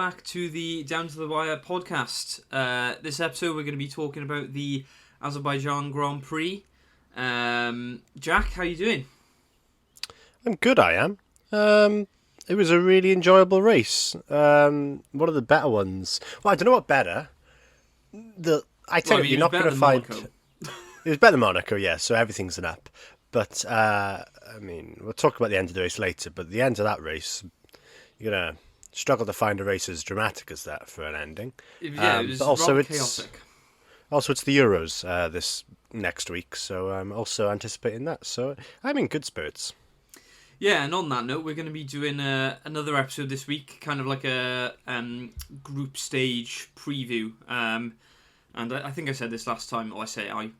back to the Down to the Wire podcast. This episode we're going to be talking about the Azerbaijan Grand Prix. Jack, how you doing? I'm good, I am. It was a really enjoyable race. One of the better ones. Well, I don't know what better. You're not going to find... It was better than Monaco, yeah, so everything's an up. But, we'll talk about the end of the race later, but the end of that race, you're going to struggle to find a race as dramatic as that for an ending. Yeah, it was chaotic. Also, it's the Euros this next week, so I'm also anticipating that. So I'm in good spirits. Yeah, and on that note, we're going to be doing another episode this week, kind of like a group stage preview. And I think I said this last time, or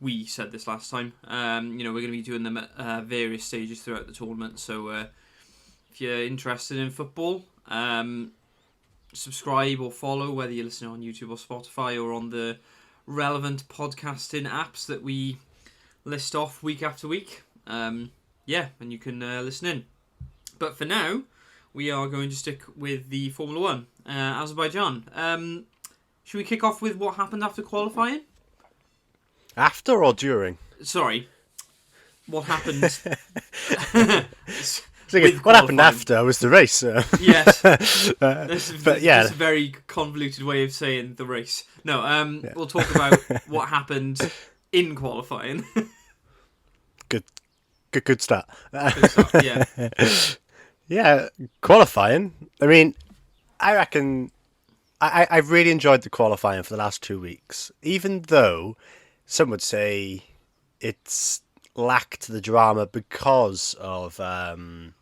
we said this last time. We're going to be doing them at various stages throughout the tournament. So if you're interested in football, subscribe or follow, whether you're listening on YouTube or Spotify or on the relevant podcasting apps that we list off week after week. And you can listen in. But for now, we are going to stick with the Formula 1, Azerbaijan. Should we kick off with what happened after qualifying? After or during? Sorry. What happened? What happened after was the race. Yes. This is a very convoluted way of saying the race. No, We'll talk about what happened in qualifying. Good start. Good start, yeah. Yeah, qualifying. I mean, I reckon I've really enjoyed the qualifying for the last 2 weeks, even though some would say it's lacked the drama because of the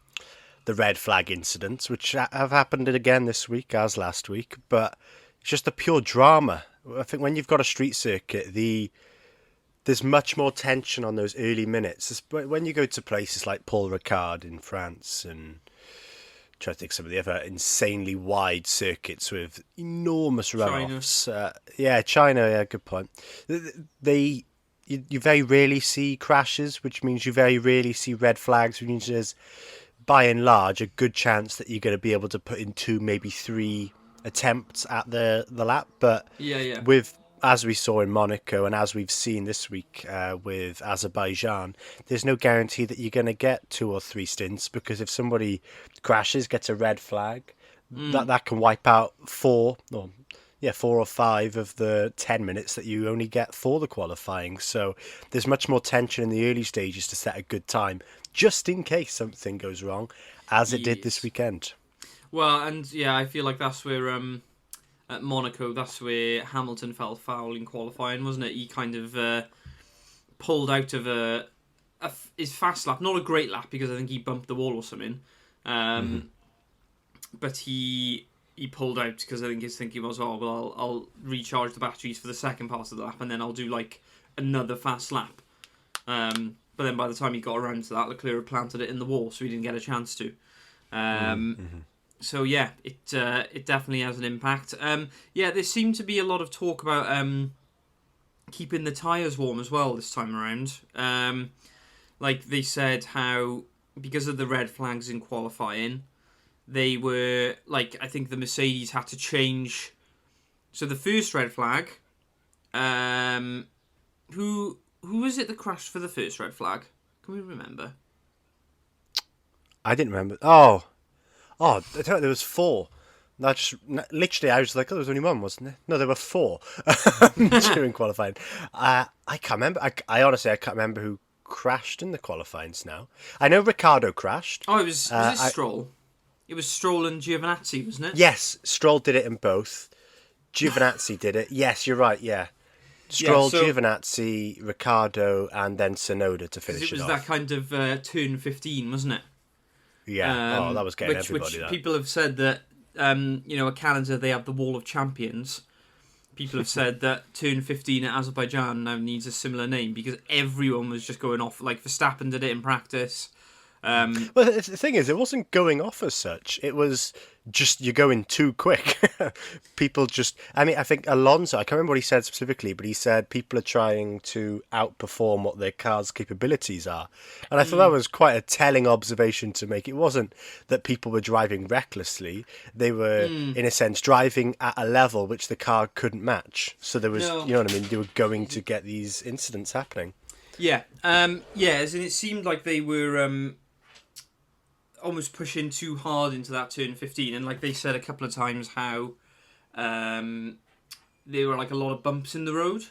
red flag incidents, which have happened again this week as last week. But it's just the pure drama. I think when you've got a street circuit, there's much more tension on those early minutes. When you go to places like Paul Ricard in France and try to think some of the other insanely wide circuits with enormous runoffs. China, good point. You very rarely see crashes, which means you very rarely see red flags, which means there's, by and large, a good chance that you're going to be able to put in 2, maybe 3 attempts at the lap. But as we saw in Monaco and as we've seen this week with Azerbaijan, there's no guarantee that you're going to get 2 or 3 stints, because if somebody crashes, gets a red flag, that can wipe out 4 or 5 of the 10 minutes that you only get for the qualifying. So there's much more tension in the early stages to set a good time, just in case something goes wrong, as it did this weekend. Well, and I feel like that's where... at Monaco, that's where Hamilton fell foul in qualifying, wasn't it? He kind of pulled out of his fast lap. Not a great lap, because I think he bumped the wall or something. But he pulled out because I think his thinking was, I'll recharge the batteries for the second part of the lap and then I'll do like another fast lap. But then by the time he got around to that, Leclerc planted it in the wall, so he didn't get a chance to. So it definitely has an impact. There seemed to be a lot of talk about keeping the tyres warm as well this time around. Like they said how, because of the red flags in qualifying, they were, like, I think the Mercedes had to change. So the first red flag, who was it that crashed for the first red flag? Can we remember? I didn't remember. I thought there was 4. Literally, I was like, there was only 1, wasn't there? No, there were 4 during qualifying. I can't remember. I honestly can't remember who crashed in the qualifyings now. I know Ricciardo crashed. Oh, was it Stroll? It was Stroll and Giovinazzi, wasn't it? Yes, Stroll did it in both. Giovinazzi did it. Yes, you're right, yeah. Stroll, Giovinazzi, Ricciardo, and then Tsunoda to finish it off. It was that kind of turn 15, wasn't it? Yeah, that was getting everybody. Which people have said that, at Canada they have the Wall of Champions. People have said that turn 15 at Azerbaijan now needs a similar name, because everyone was just going off. Like Verstappen did it in practice. Well, the thing is, it wasn't going off as such. It was just you're going too quick. People just, I mean, I think Alonso, I can't remember what he said specifically, but he said people are trying to outperform what their car's capabilities are. And I thought that was quite a telling observation to make. It wasn't that people were driving recklessly. They were, in a sense, driving at a level which the car couldn't match. So there was, No. you know what I mean? They were going to get these incidents happening. Yeah. Yeah, as in it seemed like they were almost pushing too hard into that turn 15, and like they said a couple of times how there were like a lot of bumps in the road.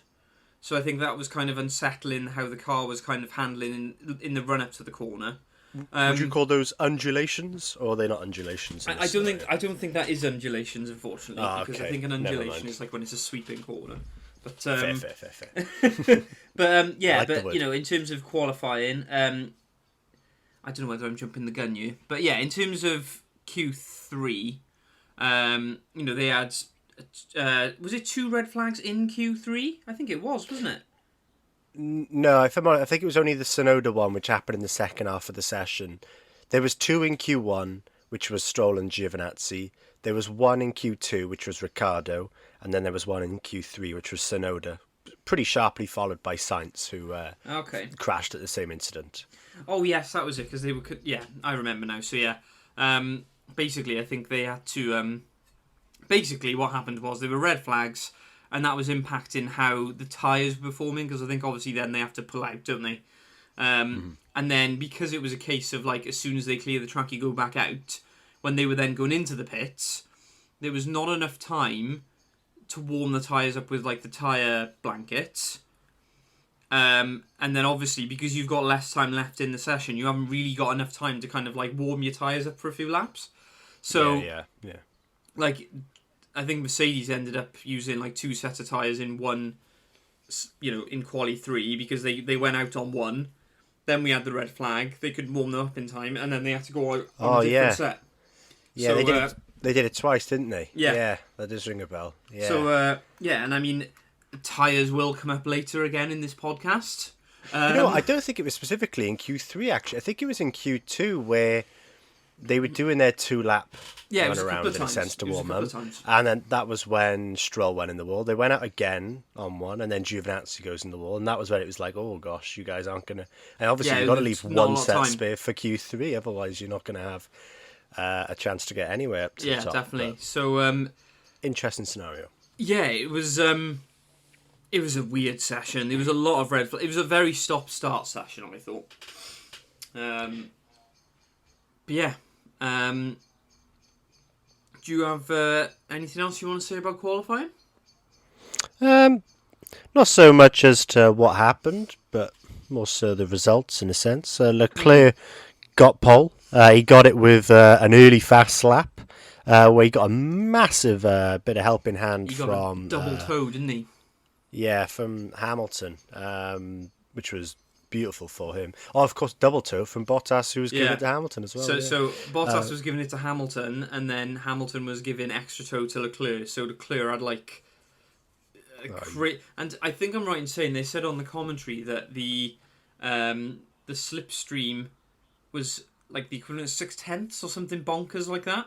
So I think that was kind of unsettling how the car was kind of handling in the run up to the corner. Would you call those undulations, or are they not undulations? I don't think that is undulations, unfortunately, because okay. I think an Never undulation mind. is like when it's a sweeping corner. But Fair. but yeah, like the but word. you know, in terms of qualifying, I don't know whether I'm jumping the gun here, but yeah, in terms of Q3, you know, they had was it 2 red flags in Q3? I think it was, wasn't it? No, I think it was only the Sonoda one, which happened in the second half of the session. There was 2 in Q1, which was Stroll and Giovinazzi. There was 1 in Q2, which was Ricciardo, and then there was 1 in Q3, which was Sonoda. Pretty sharply followed by Sainz, who crashed at the same incident. Oh yes, that was it, because they were. Yeah, I remember now. So yeah, basically, I think they had to. Basically, what happened was there were red flags, and that was impacting how the tyres were performing, because I think obviously then they have to pull out, don't they? And then because it was a case of like as soon as they clear the track, you go back out. When they were then going into the pits, there was not enough time to warm the tyres up with like the tyre blankets. And then obviously because you've got less time left in the session, you haven't really got enough time to kind of like warm your tyres up for a few laps. So Yeah. like I think Mercedes ended up using like 2 sets of tyres in one, you know, in quali 3, because they went out on one. Then we had the red flag. They couldn't warm them up in time, and then they had to go out on a different set. Yeah, So, they did it twice, didn't they? Yeah. That does ring a bell. Yeah. So yeah, and I mean, tyres will come up later again in this podcast. You know, I don't think it was specifically in Q3, actually. I think it was in Q2 where they were doing their 2-lap run around, in a sense, to warm up. And then that was when Stroll went in the wall. They went out again on one, and then Giovinazzi goes in the wall. And that was when it was like, oh, gosh, you guys aren't going to... And obviously, you've got to leave one set spare for Q3, otherwise you're not going to have a chance to get anywhere up to the top. Yeah, definitely. But so... interesting scenario. Yeah, it was a weird session. There was a lot of red flags. It was a very stop-start session, I thought. But yeah. Do you have anything else you want to say about qualifying? Not so much as to what happened, but more so the results, in a sense. Leclerc got pole. He got it with an early fast lap, where he got a massive bit of helping hand from... He got a double toe, didn't he? Yeah, from Hamilton, which was beautiful for him. Oh, of course, double toe from Bottas, who was giving it to Hamilton as well. So Bottas was giving it to Hamilton, and then Hamilton was giving extra toe to Leclerc. So Leclerc had like and I think I'm right in saying they said on the commentary that the slipstream was like the equivalent of 6/10 or something bonkers like that.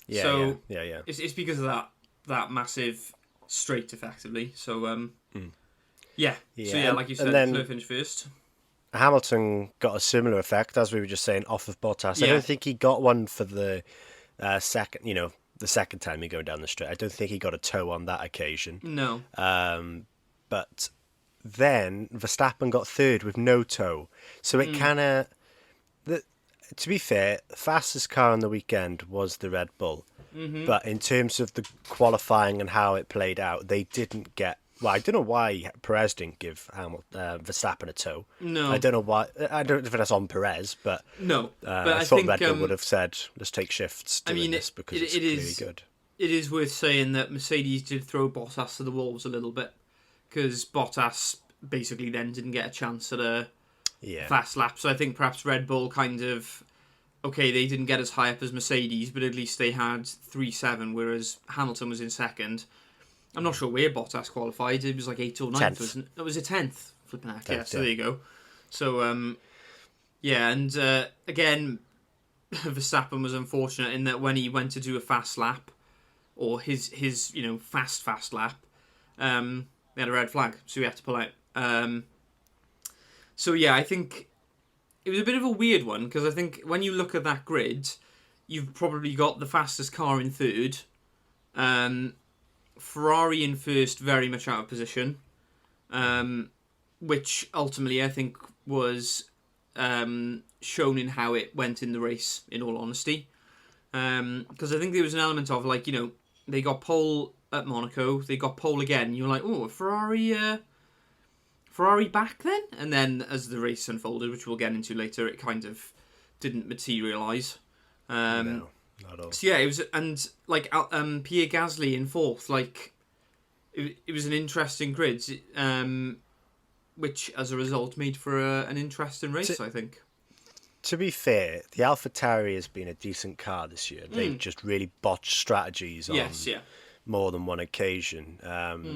Yeah. It's because of that massive straight, effectively. So yeah. So yeah, like you said, Leclerc finished first. Hamilton got a similar effect, as we were just saying, off of Bottas. Yeah. I don't think he got one for the second, the second time he go down the straight. I don't think he got a toe on that occasion. No. But then Verstappen got third with no toe. So it kind of... To be fair, the fastest car on the weekend was the Red Bull. Mm-hmm. But in terms of the qualifying and how it played out, they didn't get... Well, I don't know why Perez didn't give Verstappen a toe. No. I don't know why. I don't know if that's on Perez, but... No. But I thought Red Bull would have said, let's take shifts doing this because it's really good. It is worth saying that Mercedes did throw Bottas to the wolves a little bit, because Bottas basically then didn't get a chance at a fast lap. So I think perhaps Red Bull kind of... Okay, they didn't get as high up as Mercedes, but at least they had 3-7, whereas Hamilton was in second. I'm not sure where Bottas qualified. It was like 8th or 9th, wasn't it? It was a 10th. Flipping heck, yeah. So there you go. So, yeah, and again, Verstappen was unfortunate in that when he went to do a fast lap, or his fast lap, they had a red flag, so he had to pull out. So yeah, I think it was a bit of a weird one, because I think when you look at that grid, you've probably got the fastest car in third, Ferrari in first, very much out of position, which ultimately I think was shown in how it went in the race, in all honesty. Because I think there was an element of, like, they got pole at Monaco, they got pole again, you're like, oh, Ferrari back then? And then as the race unfolded, which we'll get into later, it kind of didn't materialise. No, not at all. So yeah, it was, and like Pierre Gasly in fourth, like it was an interesting grid, which as a result made for an interesting race, I think. To be fair, the AlphaTauri has been a decent car this year. They've just really botched strategies on more than one occasion.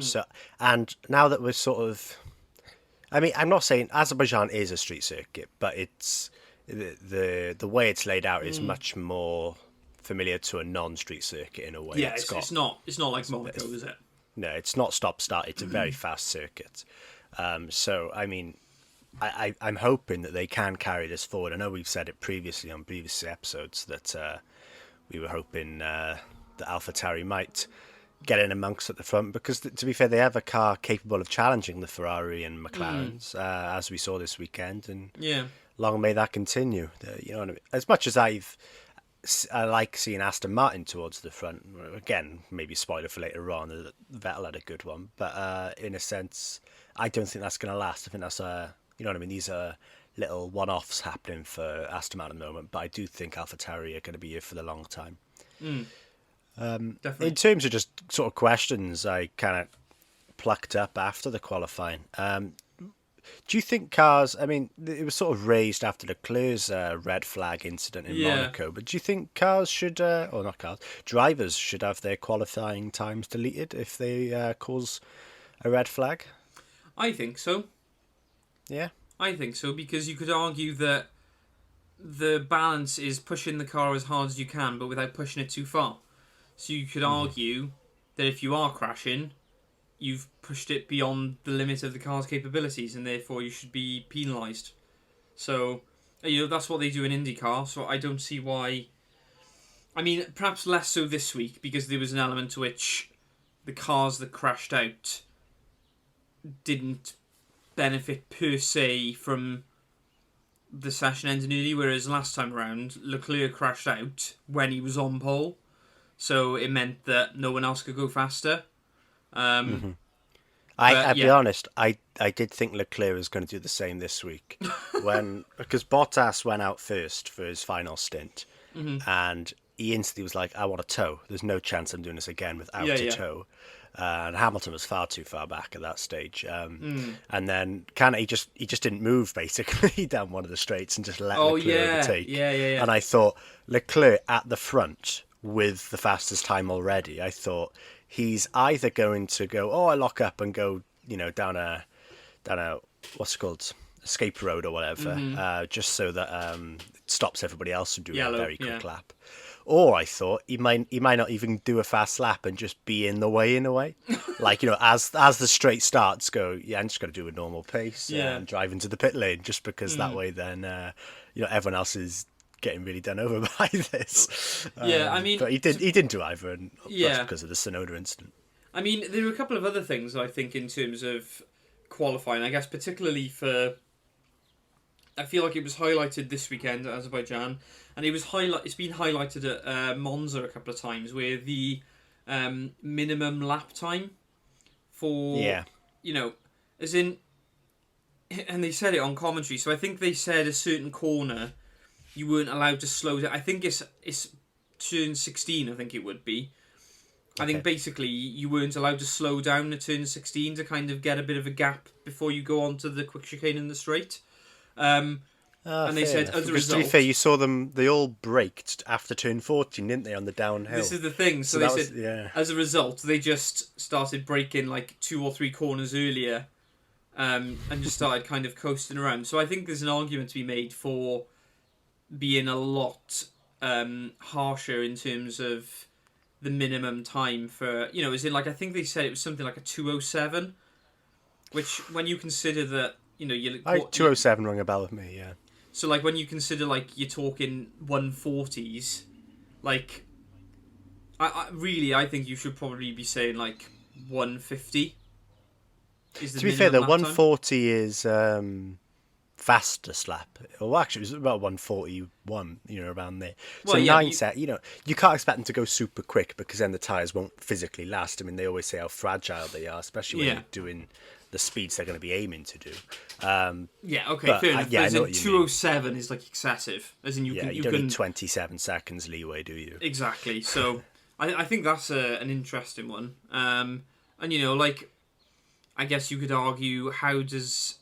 So, and now that we're sort of, I mean, I'm not saying Azerbaijan is a street circuit, but it's the way it's laid out is much more familiar to a non-street circuit in a way. Yeah, it's not like Monaco, is it? No, it's not stop-start. It's a very fast circuit. So, I mean, I'm hoping that they can carry this forward. I know we've said it previously on previous episodes that we were hoping that AlphaTauri might get in amongst at the front, because to be fair, they have a car capable of challenging the Ferrari and McLarens, as we saw this weekend, and long may that continue. You know what I mean? As much as I like seeing Aston Martin towards the front, again, maybe spoiler for later on, that Vettel had a good one, but in a sense, I don't think that's going to last. I think that's you know what I mean? These are little one-offs happening for Aston Martin at the moment, but I do think AlphaTauri are going to be here for the long time. Definitely. In terms of just sort of questions I kind of plucked up after the qualifying, do you think cars, I mean, it was sort of raised after Leclerc's red flag incident in Monaco, but do you think cars should, or not cars, drivers should have their qualifying times deleted if they cause a red flag? I think so. Yeah? I think so, because you could argue that the balance is pushing the car as hard as you can, but without pushing it too far. So you could argue that if you are crashing, you've pushed it beyond the limit of the car's capabilities, and therefore you should be penalised. So, that's what they do in IndyCar, so I don't see why. I mean, perhaps less so this week, because there was an element to which the cars that crashed out didn't benefit per se from the session ending early, whereas last time around, Leclerc crashed out when he was on pole, so it meant that no one else could go faster. I'll be honest, I did think Leclerc was going to do the same this week, because Bottas went out first for his final stint, and he instantly was like, I want a tow. There's no chance I'm doing this again without a tow. And Hamilton was far too far back at that stage, and then he just didn't move basically down one of the straights and just let Leclerc overtake. And I thought Leclerc at the front with the fastest time already. I thought he's either going to go, I lock up and go, down a what's it called, escape road or whatever, just so that it stops everybody else from doing a very quick lap. Or I thought he might not even do a fast lap and just be in the way in a way. Like, as the straight starts, go, I'm just going to do a normal pace and drive into the pit lane, just because that way then, everyone else is getting really done over by this. I mean... But he didn't do either, and that's because of the Sonoda incident. I mean, there were a couple of other things, I think, in terms of qualifying, I guess particularly for... I feel like it was highlighted this weekend at Azerbaijan, and it's been highlighted at Monza a couple of times, where the minimum lap time for, as in, and they said it on commentary, so I think they said a certain corner you weren't allowed to slow down. I think it's turn 16, I think it would be. Okay. I think basically you weren't allowed to slow down at turn 16 to kind of get a bit of a gap before you go on to the quick chicane in the straight. And they said, as a result... To be fair, you saw them, they all braked after turn 14, didn't they, on the downhill? This is the thing. So they said, as a result, they just started braking like 2 or 3 corners earlier, and just started kind of coasting around. So I think there's an argument to be made for being a lot harsher in terms of the minimum time for, as in, like, I think they said it was something like a 2:07, which, when you consider that, 207 rung a bell with me, yeah. so, like, when you consider, like, you're talking 140s, like, I think you should probably be saying, like, 150 is the To be fair, minimum the lap time. 140 is faster slap. Well, actually, it was about 141, around there. So Well, yeah, but nine set, you can't expect them to go super quick because then the tyres won't physically last. I mean, they always say how fragile they are, especially when Yeah. you're doing the speeds they're going to be aiming to do. Yeah, okay, But fair enough. yeah, But I as know in what you mean. 2:07 is, like, excessive. As in, Yeah, you don't need 27 seconds leeway, do you? Exactly. So I think that's an interesting one. And, like, I guess you could argue, how does...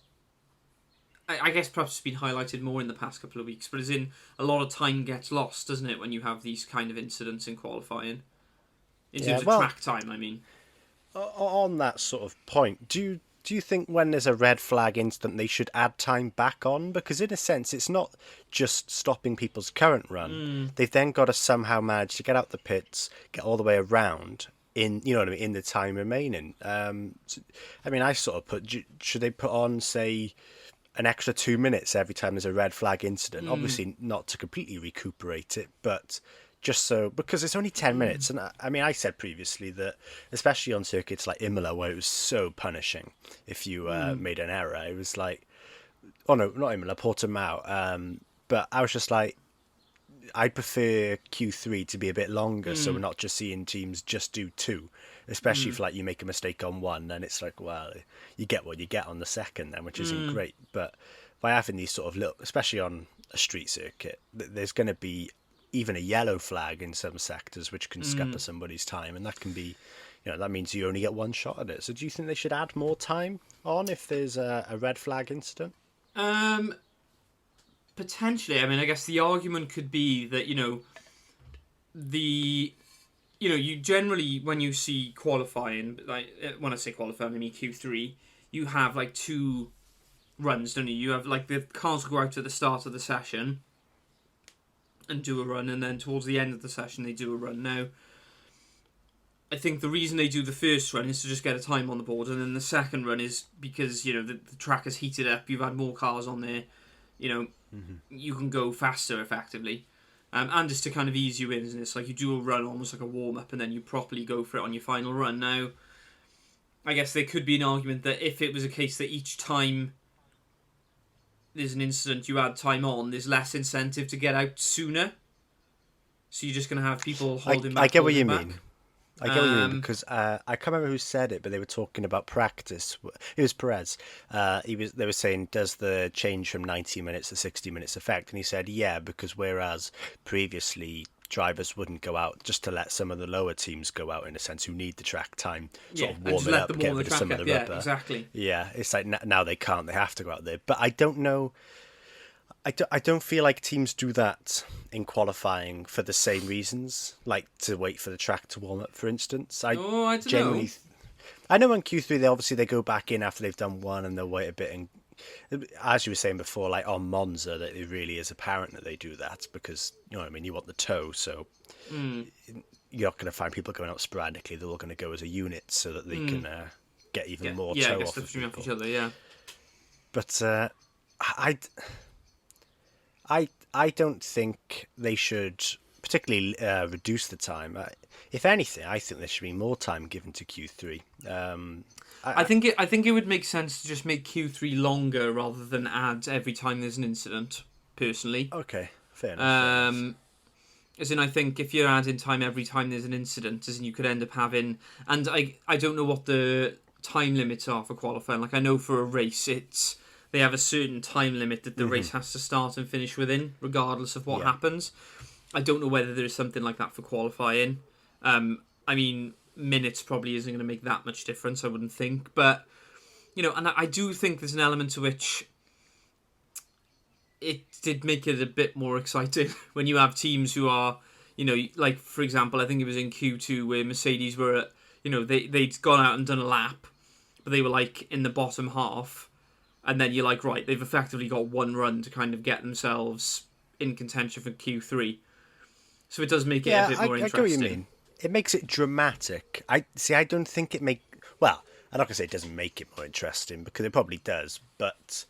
I guess perhaps it's been highlighted more in the past couple of weeks, but as in, a lot of time gets lost, doesn't it, when you have these kind of incidents in qualifying? In Yeah, terms of well, track time, I mean. on that sort of point, do you think when there's a red flag incident they should add time back on? Because in a sense, it's not just stopping people's current run. They've then got to somehow manage to get out the pits, get all the way around in, what I mean, in the time remaining. I mean, I sort of should they put on, say, an extra 2 minutes every time there's a red flag incident? Obviously not to completely recuperate it, but just so, because it's only 10 minutes. And I mean, I said previously that, especially on circuits like Imola, where it was so punishing if you made an error, it was like, oh no, not Imola, Portimao. But I was just like, I'd prefer Q3 to be a bit longer, so we're not just seeing teams just do two, especially if, like, you make a mistake on one, then it's like, well, you get what you get on the second then, which isn't great. But by having these sort of little, especially on a street circuit, there's going to be even a yellow flag in some sectors which can scupper somebody's time, and that can be, that means you only get one shot at it. So do you think they should add more time on if there's a red flag incident? Potentially. I mean, I guess the argument could be that, you generally, when you see qualifying, like, when I say qualifying, I mean Q3, you have, like, two runs, don't you? You have, like, the cars will go out at the start of the session and do a run, and then towards the end of the session they do a run. Now, I think the reason they do the first run is to just get a time on the board, and then the second run is because, the track has heated up, you've had more cars on there, you can go faster effectively. And just to kind of ease you in, isn't it? It's like you do a run almost like a warm-up, and then you properly go for it on your final run. Now, I guess there could be an argument that if it was a case that each time there's an incident you add time on, there's less incentive to get out sooner. So you're just going to have people holding back. I get what you back. mean. I get what you mean, because I can't remember who said it, but they were talking about practice. It was Perez. They were saying, does the change from 90 minutes to 60 minutes affect? And he said, yeah, because whereas previously drivers wouldn't go out just to let some of the lower teams go out, in a sense, who need the track time, sort of warm it up, get rid of some of the rubber. Yeah, exactly. Yeah, it's like now they can't, they have to go out there. But I don't know. I don't feel like teams do that in qualifying for the same reasons, like to wait for the track to warm up, for instance. I don't know. I know in Q3 they go back in after they've done one and they'll wait a bit. And as you were saying before, like on Monza, that it really is apparent that they do that because, you know what I mean, you want the tow, so you're not going to find people going out sporadically. They're all going to go as a unit so that they can get even more tow off of people. Each other, yeah. But I don't think they should particularly reduce the time. If anything, I think there should be more time given to Q3. I think it would make sense to just make Q3 longer rather than add every time there's an incident. Personally, okay, fair enough. As in, I think if you're adding time every time there's an incident, as in you could end up having, and I don't know what the time limits are for qualifying. Like I know for a race, they have a certain time limit that the race has to start and finish within, regardless of what happens. I don't know whether there is something like that for qualifying. I mean, minutes probably isn't going to make that much difference, I wouldn't think. But, and I do think there's an element to which it did make it a bit more exciting when you have teams who are, like, for example, I think it was in Q2 where Mercedes were at, they'd gone out and done a lap, but they were, like, in the bottom half. And then you're like, right, they've effectively got one run to kind of get themselves in contention for Q3. So it does make it a Yeah, bit I more get what you interesting. mean. It makes it dramatic. I see. I don't think it make. Well, I'm not gonna say it doesn't make it more interesting because it probably does. But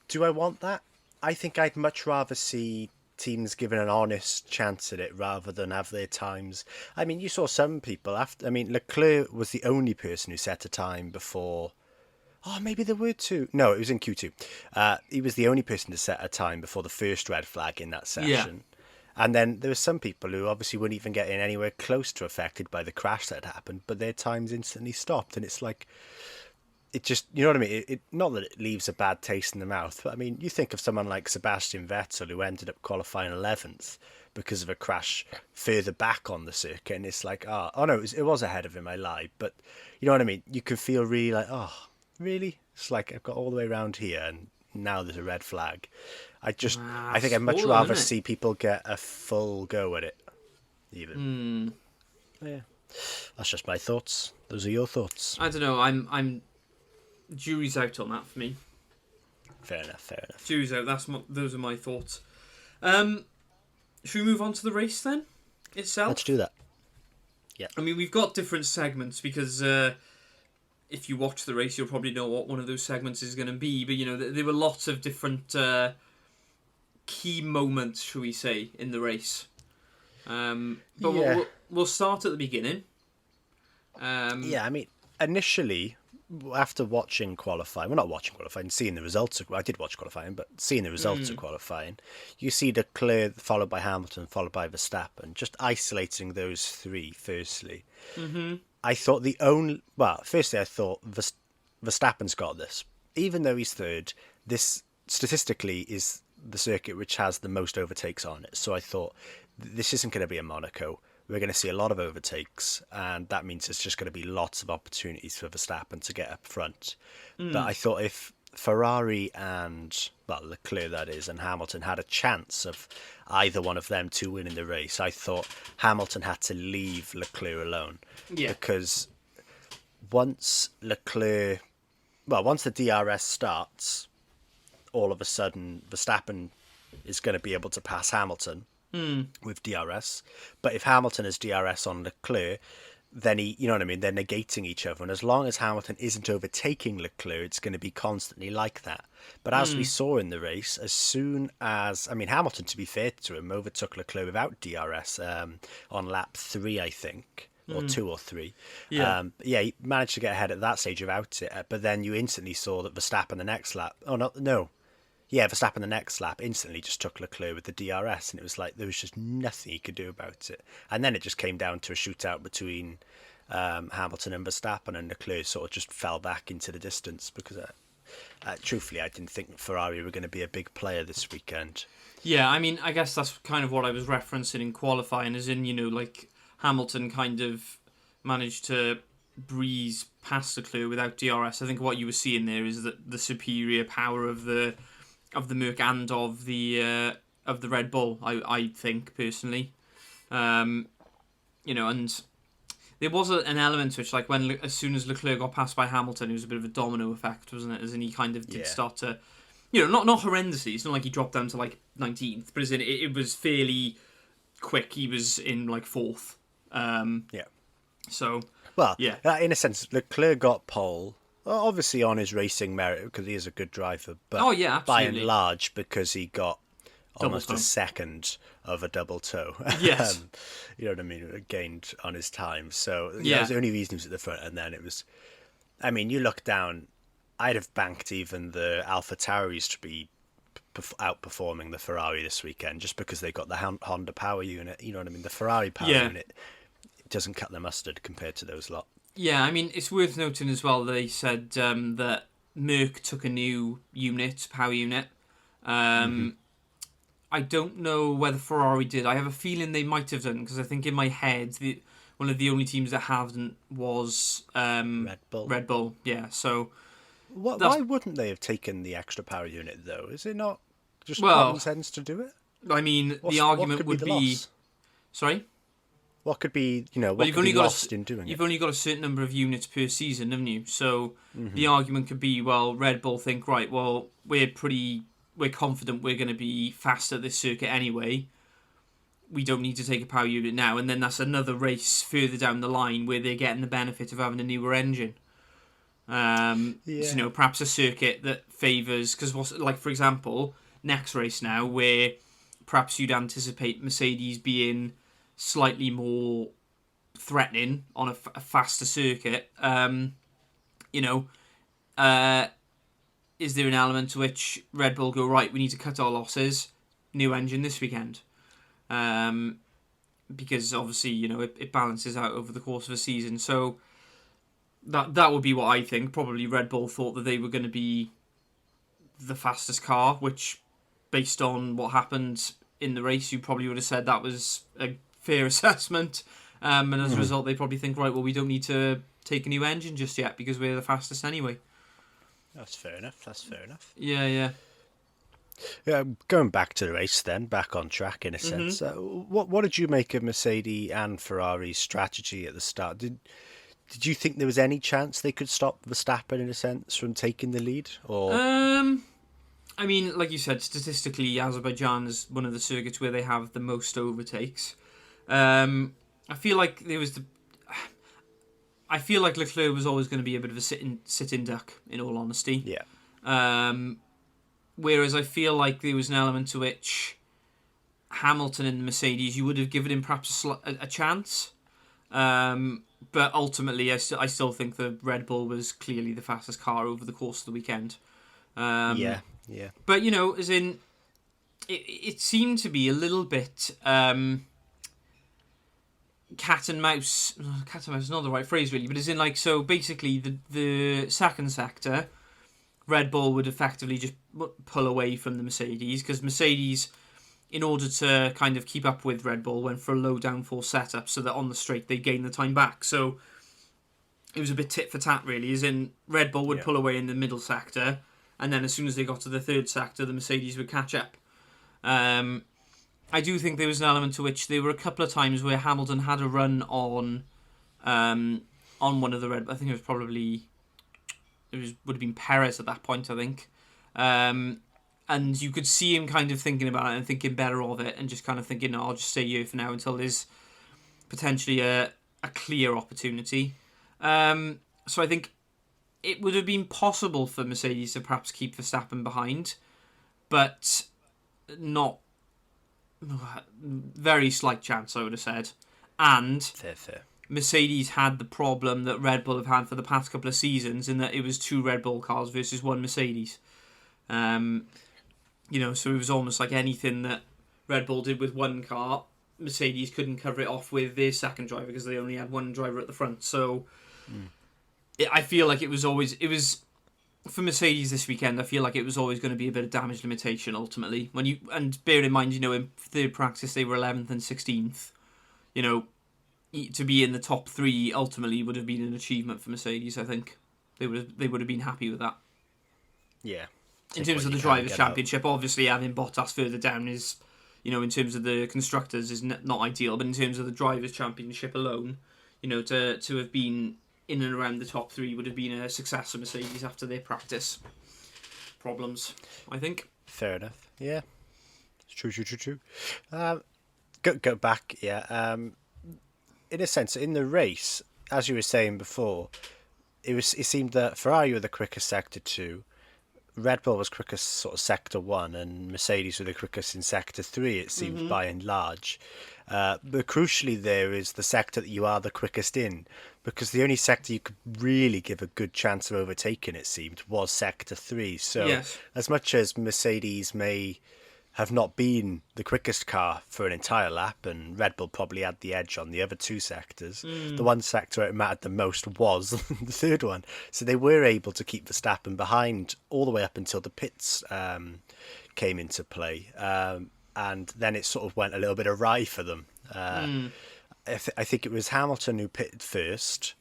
do I want that? I think I'd much rather see teams given an honest chance at it rather than have their times. I mean, you saw some people after. I mean, Leclerc was the only person who set a time before. Oh, maybe there were two. No, it was in Q2. He was the only person to set a time before the first red flag in that Yeah. session. And then there were some people who obviously weren't even getting anywhere close to affected by the crash that had happened, but their times instantly stopped. And it's like, it just, you know what I mean? Not that it leaves a bad taste in the mouth, but I mean, you think of someone like Sebastian Vettel who ended up qualifying 11th because of a crash further back on the circuit. And it's like, oh no, it was ahead of him, I lied. But you know what I mean? You can feel really like, oh, really? It's like I've got all the way around here and now there's a red flag. I think I'd much Sport, rather isn't it? see people get a full go at it, even. Yeah, that's just my thoughts. Those are your thoughts. I don't know. I'm jury's out on that for me. Fair enough. Fair enough. Jury's out. Those are my thoughts. Should we move on to the race then itself? Let's do that. Yeah. I mean, we've got different segments because if you watch the race, you'll probably know what one of those segments is going to be. But, you know, there were lots of different key moments, shall we say, in the race. But Yeah. we'll start at the beginning. Yeah, I mean, initially, after watching qualifying, well, not watching qualifying, seeing the results of, I did watch qualifying, but seeing the results of qualifying, you see Leclerc followed by Hamilton, followed by Verstappen, just isolating those three, firstly. I thought firstly, I thought Verstappen's got this. Even though he's third, this statistically is the circuit which has the most overtakes on it. So I thought, this isn't going to be a Monaco. We're going to see a lot of overtakes, and that means there's just going to be lots of opportunities for Verstappen to get up front. But I thought if Ferrari and, well, Leclerc that is, and Hamilton had a chance of either one of them to win in the race, I thought Hamilton had to leave Leclerc alone. Yeah. Because once the DRS starts, all of a sudden Verstappen is going to be able to pass Hamilton with DRS. But if Hamilton has DRS on Leclerc, then you know what I mean, they're negating each other. And as long as Hamilton isn't overtaking Leclerc, it's going to be constantly like that. But as we saw in the race, as soon as, I mean, Hamilton, to be fair to him, overtook Leclerc without DRS on lap 3, I think. Or 2 or 3. Yeah. He managed to get ahead at that stage without it. But then you instantly saw that Verstappen the next lap... Verstappen the next lap instantly just took Leclerc with the DRS, and it was like there was just nothing he could do about it. And then it just came down to a shootout between Hamilton and Verstappen, and Leclerc sort of just fell back into the distance because, truthfully, I didn't think Ferrari were going to be a big player this weekend. Yeah, I mean, I guess that's kind of what I was referencing in qualifying, as in, you know, like Hamilton kind of managed to breeze past Leclerc without DRS. I think what you were seeing there is that the superior power of the Merc and of the Red Bull. I think personally, you know, and there was an element which, like, as soon as Leclerc got passed by Hamilton, it was a bit of a domino effect, wasn't it? As in, he kind of did start to, you know, not horrendously. It's not like he dropped down to like 19th, but as in it was fairly quick. He was in like 4th. So in a sense, Leclerc got pole. Obviously on his racing merit because he is a good driver, but by and large because he got almost a second of a double toe. Yes. You know what I mean? Gained on his time. So that was the only reason he was at the front. And then it was, I mean, you look down, I'd have banked even the AlphaTauris to be outperforming the Ferrari this weekend just because they got the Honda power unit. You know what I mean? The Ferrari power unit doesn't cut the mustard compared to those lot. Yeah, I mean, it's worth noting as well, they said that Merc took a new power unit. I don't know whether Ferrari did. I have a feeling they might have done, because I think in my head, one of the only teams that haven't was Red Bull. Red Bull, yeah. So why wouldn't they have taken the extra power unit, though? Is it not just common sense to do it? I mean, the argument would be... Sorry? What could be, what could be lost in doing it? You've only got a certain number of units per season, haven't you? So the argument could be, well, Red Bull think, right, well, we're confident we're going to be fast at this circuit anyway. we don't need to take a power unit now, and then that's another race further down the line where they're getting the benefit of having a newer engine. So, perhaps a circuit that favours, because like for example, next race now, where perhaps you'd anticipate Mercedes being slightly more threatening on a faster circuit. Is there an element to which Red Bull go, right, we need to cut our losses, new engine this weekend? Because obviously, it balances out over the course of a season. So that would be what I think. Probably Red Bull thought that they were going to be the fastest car, which, based on what happened in the race, you probably would have said that was a fair assessment. And as a result, they probably think, right, well, we don't need to take a new engine just yet because we're the fastest anyway. That's fair enough. Yeah. Yeah, going back to the race then, back on track in a sense. What did you make of Mercedes and Ferrari's strategy at the start? Did you think there was any chance they could stop Verstappen in a sense from taking the lead? Or I mean, like you said, statistically, Azerbaijan is one of the circuits where they have the most overtakes. I feel like Leclerc was always going to be a bit of a sit-in duck, in all honesty. Yeah. Whereas I feel like there was an element to which Hamilton and the Mercedes, you would have given him perhaps a chance. But ultimately, I still think the Red Bull was clearly the fastest car over the course of the weekend. Yeah. But, as in, it seemed to be a little bit cat and mouse. Cat and mouse is not the right phrase, really, but as in, like, so basically the second sector, Red Bull would effectively just pull away from the Mercedes, because Mercedes, in order to kind of keep up with Red Bull, went for a low downforce setup so that on the straight they gain the time back. So it was a bit tit for tat, really, as in Red Bull would pull away in the middle sector, and then as soon as they got to the third sector, the Mercedes would catch up. I do think there was an element to which there were a couple of times where Hamilton had a run on one of the Red. I think would have been Perez at that point, I think. And you could see him kind of thinking about it and thinking better of it, and just kind of thinking, no, I'll just stay here for now until there's potentially a clear opportunity. So I think it would have been possible for Mercedes to perhaps keep Verstappen behind, but not very slight chance, I would have said. And fair. Mercedes had the problem that Red Bull have had for the past couple of seasons, in that it was 2 Red Bull cars versus 1 Mercedes. So it was almost like anything that Red Bull did with one car, Mercedes couldn't cover it off with their second driver because they only had one driver at the front. So I feel like it was for Mercedes this weekend. I feel like it was always going to be a bit of damage limitation ultimately. And bear in mind, in third practice they were 11th and 16th. To be in the top 3 ultimately would have been an achievement for Mercedes. I think they would have been happy with that. Yeah. In terms of the Drivers' Championship, obviously having Bottas further down is, in terms of the Constructors, is not ideal. But in terms of the Drivers' Championship alone, to have been in and around the top 3 would have been a success for Mercedes after their practice problems, I think. Fair enough. Yeah. True. Go back, yeah. In a sense, in the race, as you were saying before, it seemed that Ferrari were the quickest sector 2, Red Bull was quickest sort of sector 1, and Mercedes were the quickest in sector 3, it seemed, by and large. But crucially there is the sector that you are the quickest in, because the only sector you could really give a good chance of overtaking, it seemed, was sector 3. So as much as Mercedes may have not been the quickest car for an entire lap, and Red Bull probably had the edge on the other 2 sectors, the one sector it mattered the most was the third one. So they were able to keep Verstappen behind all the way up until the pits came into play. And then it sort of went a little bit awry for them. I think it was Hamilton who pitted first,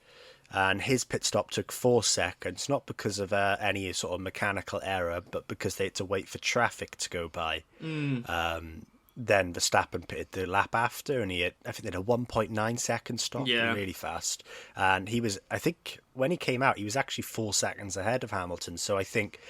and his pit stop took 4 seconds, not because of any sort of mechanical error, but because they had to wait for traffic to go by. Then Verstappen pitted the lap after, and I think they had a 1.9 second stop, really fast. And he was, I think, when he came out, he was actually 4 seconds ahead of Hamilton. So I think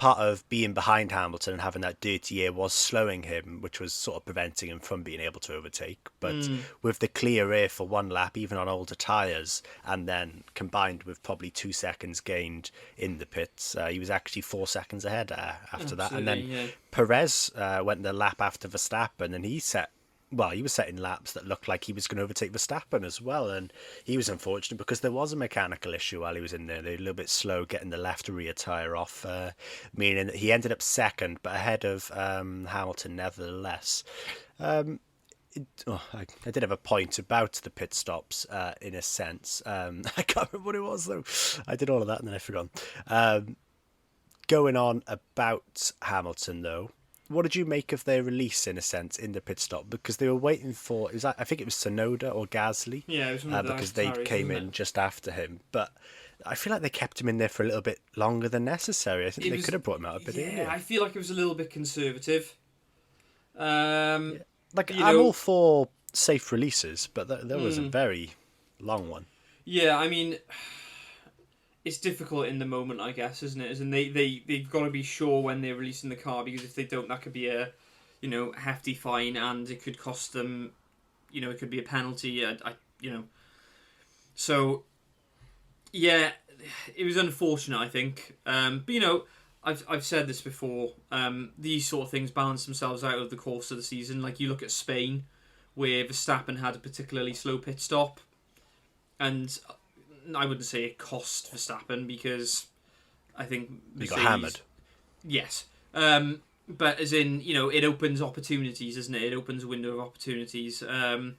part of being behind Hamilton and having that dirty air was slowing him, which was sort of preventing him from being able to overtake. But with the clear air for one lap, even on older tyres, and then combined with probably 2 seconds gained in the pits, he was actually 4 seconds ahead after that. And then Perez went the lap after Verstappen, and he was setting laps that looked like he was going to overtake Verstappen as well. And he was unfortunate because there was a mechanical issue while he was in there. They were a little bit slow getting the left rear tyre off, meaning that he ended up second, but ahead of Hamilton nevertheless. I did have a point about the pit stops in a sense. I can't remember what it was, though. I did all of that and then I forgot. Going on about Hamilton, though. What did you make of their release, in a sense, in the pit stop? Because they were waiting for, I think it was Tsunoda or Gasly. Yeah, it was because they came in just after him. But I feel like they kept him in there for a little bit longer than necessary. I think they could have brought him out a bit earlier. I feel like it was a little bit conservative. I'm all for safe releases, but there was a very long one. Yeah, I mean, it's difficult in the moment, I guess, isn't it? And they've got to be sure when they're releasing the car, because if they don't, that could be a, hefty fine, and it could cost them, it could be a penalty. So, yeah, it was unfortunate, I think. But I've said this before. These sort of things balance themselves out over the course of the season. Like you look at Spain, where Verstappen had a particularly slow pit stop, and I wouldn't say it cost Verstappen, because I think he got hammered. Yes. But as in, it opens opportunities, isn't it? It opens a window of opportunities. And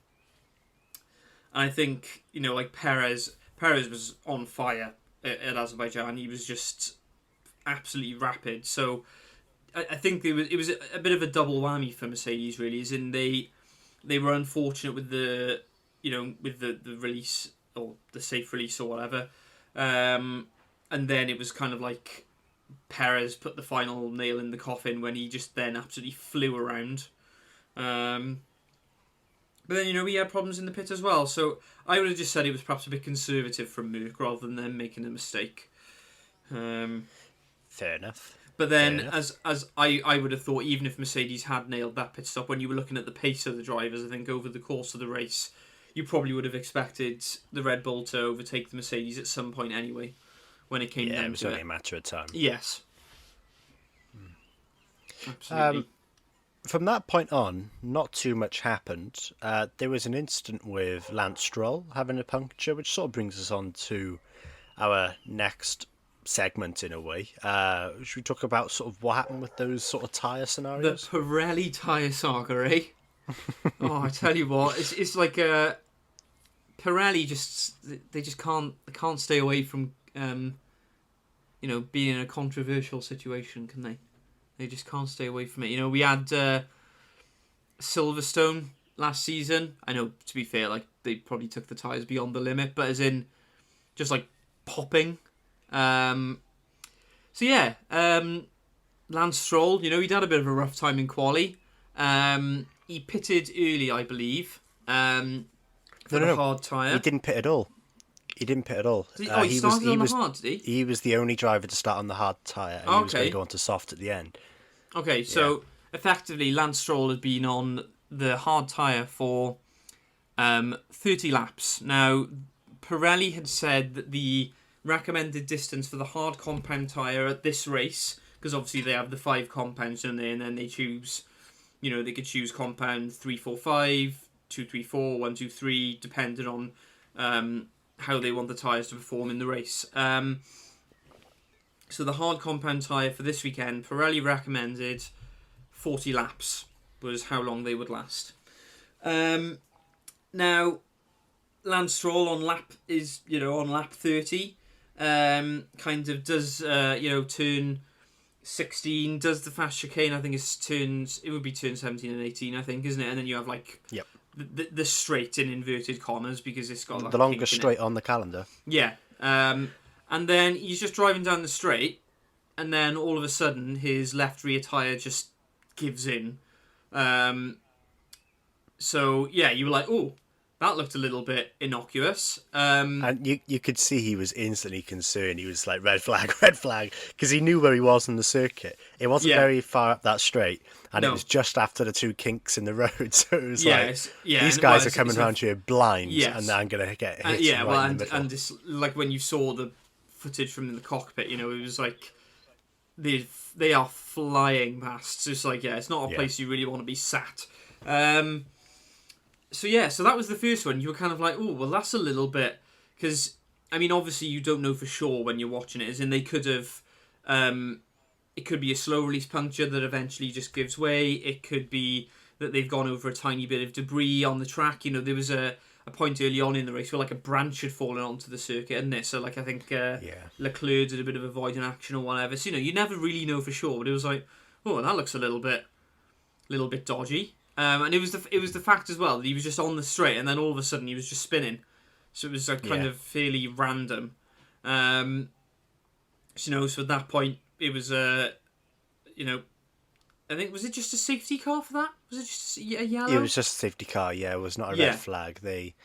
I think, like Perez was on fire at Azerbaijan. He was just absolutely rapid. So I think it was a bit of a double whammy for Mercedes, really, as in they were unfortunate with the release, or the safe release or whatever. And then it was kind of like Perez put the final nail in the coffin when he just then absolutely flew around. But then, he had problems in the pit as well. So I would have just said it was perhaps a bit conservative from Merck rather than them making a mistake. Fair enough. But then, as I would have thought, even if Mercedes had nailed that pit stop, when you were looking at the pace of the drivers, I think over the course of the race, you probably would have expected the Red Bull to overtake the Mercedes at some point anyway, when it came down to it. Yeah, it was only a matter of time. Yes. Absolutely. From that point on, not too much happened. There was an incident with Lance Stroll having a puncture, which sort of brings us on to our next segment in a way. Should we talk about sort of what happened with those sort of tyre-scenarios? The Pirelli tyre saga, eh? Oh, I tell you what, it's like Pirelli they just can't stay away from being in a controversial situation, can they? They just can't stay away from it. We had Silverstone last season. I know, to be fair, like they probably took the tyres beyond the limit, but as in just like popping. Lance Stroll, he'd had a bit of a rough time in quali. He pitted early, I believe, for the hard tyre. He didn't pit at all. He started on the hard, did he? He was the only driver to start on the hard tyre, and he was going to go on to soft at the end. Okay, so effectively Lance Stroll had been on the hard tyre for 30 laps. Now, Pirelli had said that the recommended distance for the hard compound tyre at this race, because obviously they have the 5 compounds in there, and then they choose, they could choose compound 345, 234, 123, depending on how they want the tyres to perform in the race. So the hard compound tyre for this weekend, Pirelli recommended 40 laps was how long they would last. Now, Lance Stroll on lap 30, kind of does turn 16, does the fast chicane. I think it would be turn 17 and 18, I think, isn't it? And then you have the straight in inverted commas, because it's got the longest straight on the calendar. Yeah. And then he's just driving down the straight, and then all of a sudden his left rear tyre just gives in. So yeah, you were like, oh, that looked a little bit innocuous. And you could see he was instantly concerned. He was like, red flag, because he knew where he was in the circuit. It wasn't Yeah. very far up that straight, and it No. was just after the 2 kinks in the road. So it was Yeah, like, yeah, these and, guys well, are coming around here blind, Yes. and I'm going to get hit yeah, right well, in the middle. and this, like when you saw the footage from the cockpit, it was like they are flying past. It's like, it's not a place you really want to be sat. So that was the first one. You were kind of like, oh, well, that's a little bit, because I mean, obviously, you don't know for sure when you're watching it. As in, they could have, it could be a slow release puncture that eventually just gives way. It could be that they've gone over a tiny bit of debris on the track. There was a point early on in the race where like a branch had fallen onto the circuit, hadn't it? So like I think Leclerc did a bit of avoiding action or whatever. So you never really know for sure, but it was like, oh, that looks a little bit dodgy. And it was the fact as well that he was just on the straight, and then all of a sudden he was just spinning. So it was kind of fairly random. So at that point it was I think, was it just a safety car for that? Was it just a yellow? It was just a safety car. Yeah, it was not a red flag. They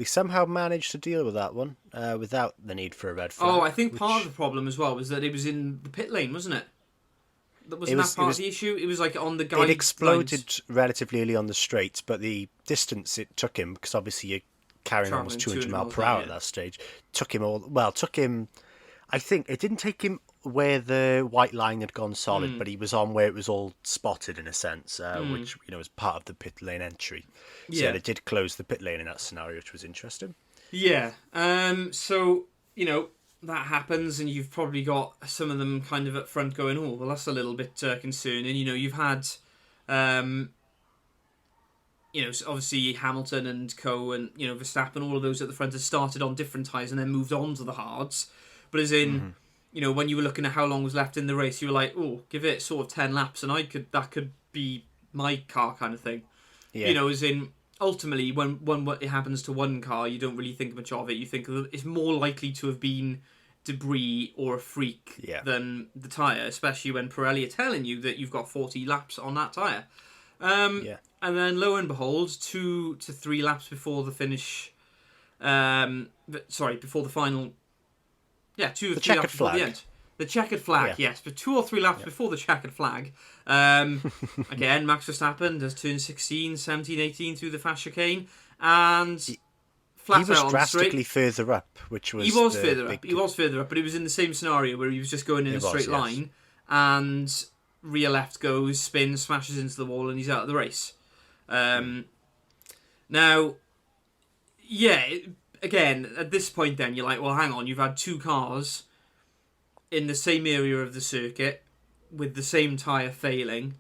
somehow managed to deal with that one without the need for a red flag. Oh, I think part of the problem as well was that it was in the pit lane, wasn't it? Wasn't that part of the issue? It was like on the guide. It exploded relatively early on the straight, but the distance it took him, because obviously you're carrying almost 200 miles per hour at that stage, took him. I think it didn't take him where the white line had gone solid, but he was on where it was all spotted in a sense, which was part of the pit lane entry. So they did close the pit lane in that scenario, which was interesting. Yeah. That happens, and you've probably got some of them kind of up front going, oh, well, that's a little bit concerning. You've had, obviously Hamilton and Co. and, Verstappen, all of those at the front have started on different tyres and then moved on to the hards. But as in, when you were looking at how long was left in the race, you were like, oh, give it sort of 10 laps and that could be my car kind of thing. Yeah. As in, ultimately, when it happens to one car, you don't really think much of it. You think it's more likely to have been debris or a freak than the tyre, especially when Pirelli are telling you that you've got 40 laps on that tyre. And then, lo and behold, 2 to 3 laps before the finish, before the final, 2 or 3 laps before the end. The checkered flag, yes, but 2 or 3 laps before the checkered flag. Again, Max Verstappen does turn 16, 17, 18 through the fast chicane, and flat he was out on drastically the further up, which was He was further up, but it was in the same scenario where he was just going in a straight line, and rear left goes, spins, smashes into the wall, and he's out of the race. Again, at this point then, you're like, well, hang on, you've had 2 cars in the same area of the circuit with the same tyre failing.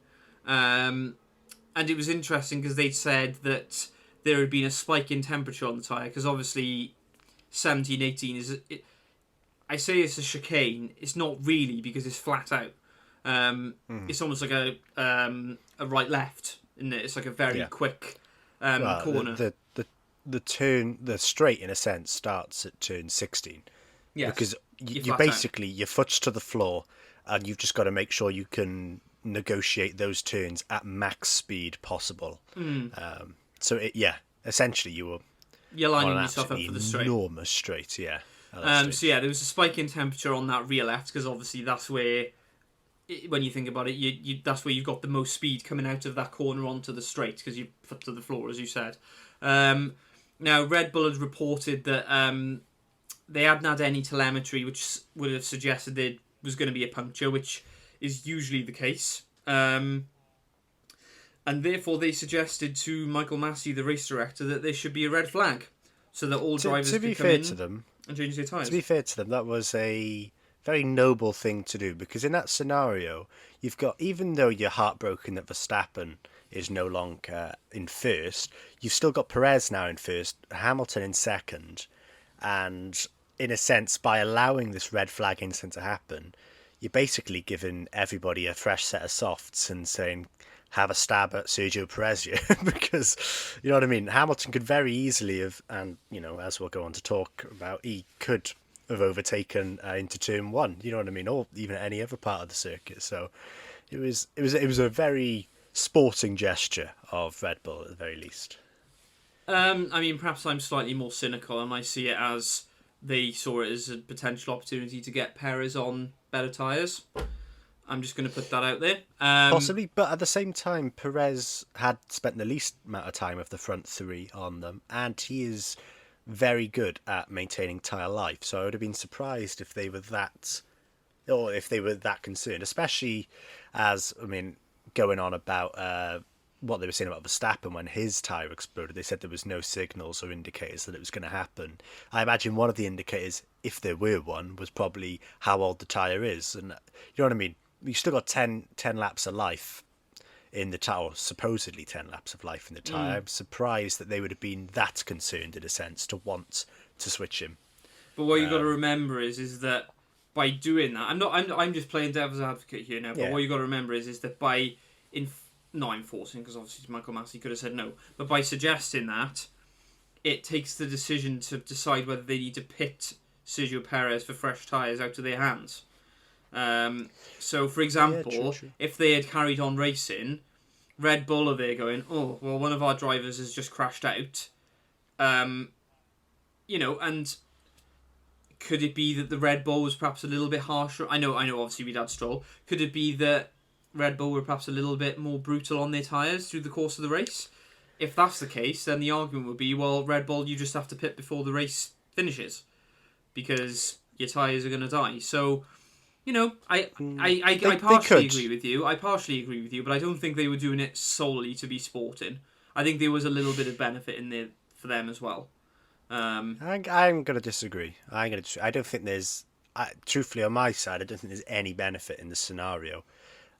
And it was interesting because they said that there had been a spike in temperature on the tyre, because obviously 17, 18 is... I say it's a chicane, it's not really, because it's flat out. It's almost like a right-left, isn't it? It's like a very quick corner. The turn, the straight in a sense, starts at turn 16. Yes. Because you basically, your foot's to the floor, and you've just got to make sure you can negotiate those turns at max speed possible. Essentially you're lining yourself up for the straight. Enormous straight, yeah. There was a spike in temperature on that rear left, because obviously that's where, when you think about it, that's where you've got the most speed coming out of that corner onto the straight, because you foot to the floor, as you said. Now, Red Bull had reported that they hadn't had any telemetry which would have suggested there was going to be a puncture, which is usually the case. And therefore they suggested to Michael Massey, the race director, that there should be a red flag, so that all drivers could come in and change their tyres. To be fair to them, that was a very noble thing to do, because in that scenario, you've got, even though you're heartbroken that Verstappen is no longer in first, you've still got Perez now in first, Hamilton in second, and in a sense, by allowing this red flag incident to happen, you're basically giving everybody a fresh set of softs and saying, have a stab at Sergio Perez here, because, you know what I mean, Hamilton could very easily have, and, as we'll go on to talk about, he could have overtaken into turn 1, you know what I mean, or even any other part of the circuit. So it was a very sporting gesture of Red Bull at the very least. I mean, perhaps I'm slightly more cynical, and I see it as they saw it as a potential opportunity to get Perez on better tyres. I'm just going to put that out there. Possibly, but at the same time, Perez had spent the least amount of time of the front three on them, and he is very good at maintaining tyre life. So I would have been surprised if they were that, or if they were that concerned, especially as, I mean, going on about what they were saying about Verstappen when his tyre exploded. They said there was no signals or indicators that it was going to happen. I imagine one of the indicators, if there were one, was probably how old the tyre is. And you know what I mean? You've still got 10 laps of life in the tyre, or supposedly 10 laps of life in the tyre. I'm surprised that they would have been that concerned, in a sense, to want to switch him. But what you've got to remember is that by doing that, I'm just playing devil's advocate here now. But what you've got to remember is that by not enforcing, because obviously Michael Massey could have said no, but by suggesting that, it takes the decision to decide whether they need to pit Sergio Perez for fresh tyres out of their hands. So, for example, true. if they had carried on racing, Red Bull are there going, oh, well, one of our drivers has just crashed out. You know, and could it be that the Red Bull was perhaps a little bit harsher? I know, obviously we'd had Stroll. Could it be that Red Bull were perhaps a little bit more brutal on their tyres through the course of the race? If that's the case, then the argument would be, well, Red Bull, you just have to pit before the race finishes because your tyres are going to die. So, you know, I partially agree with you. I partially agree with you, but I don't think they were doing it solely to be sporting. I think there was a little bit of benefit in there for them as well. I'm going to disagree. I don't think there's, truthfully, on my side, I don't think there's any benefit in the scenario.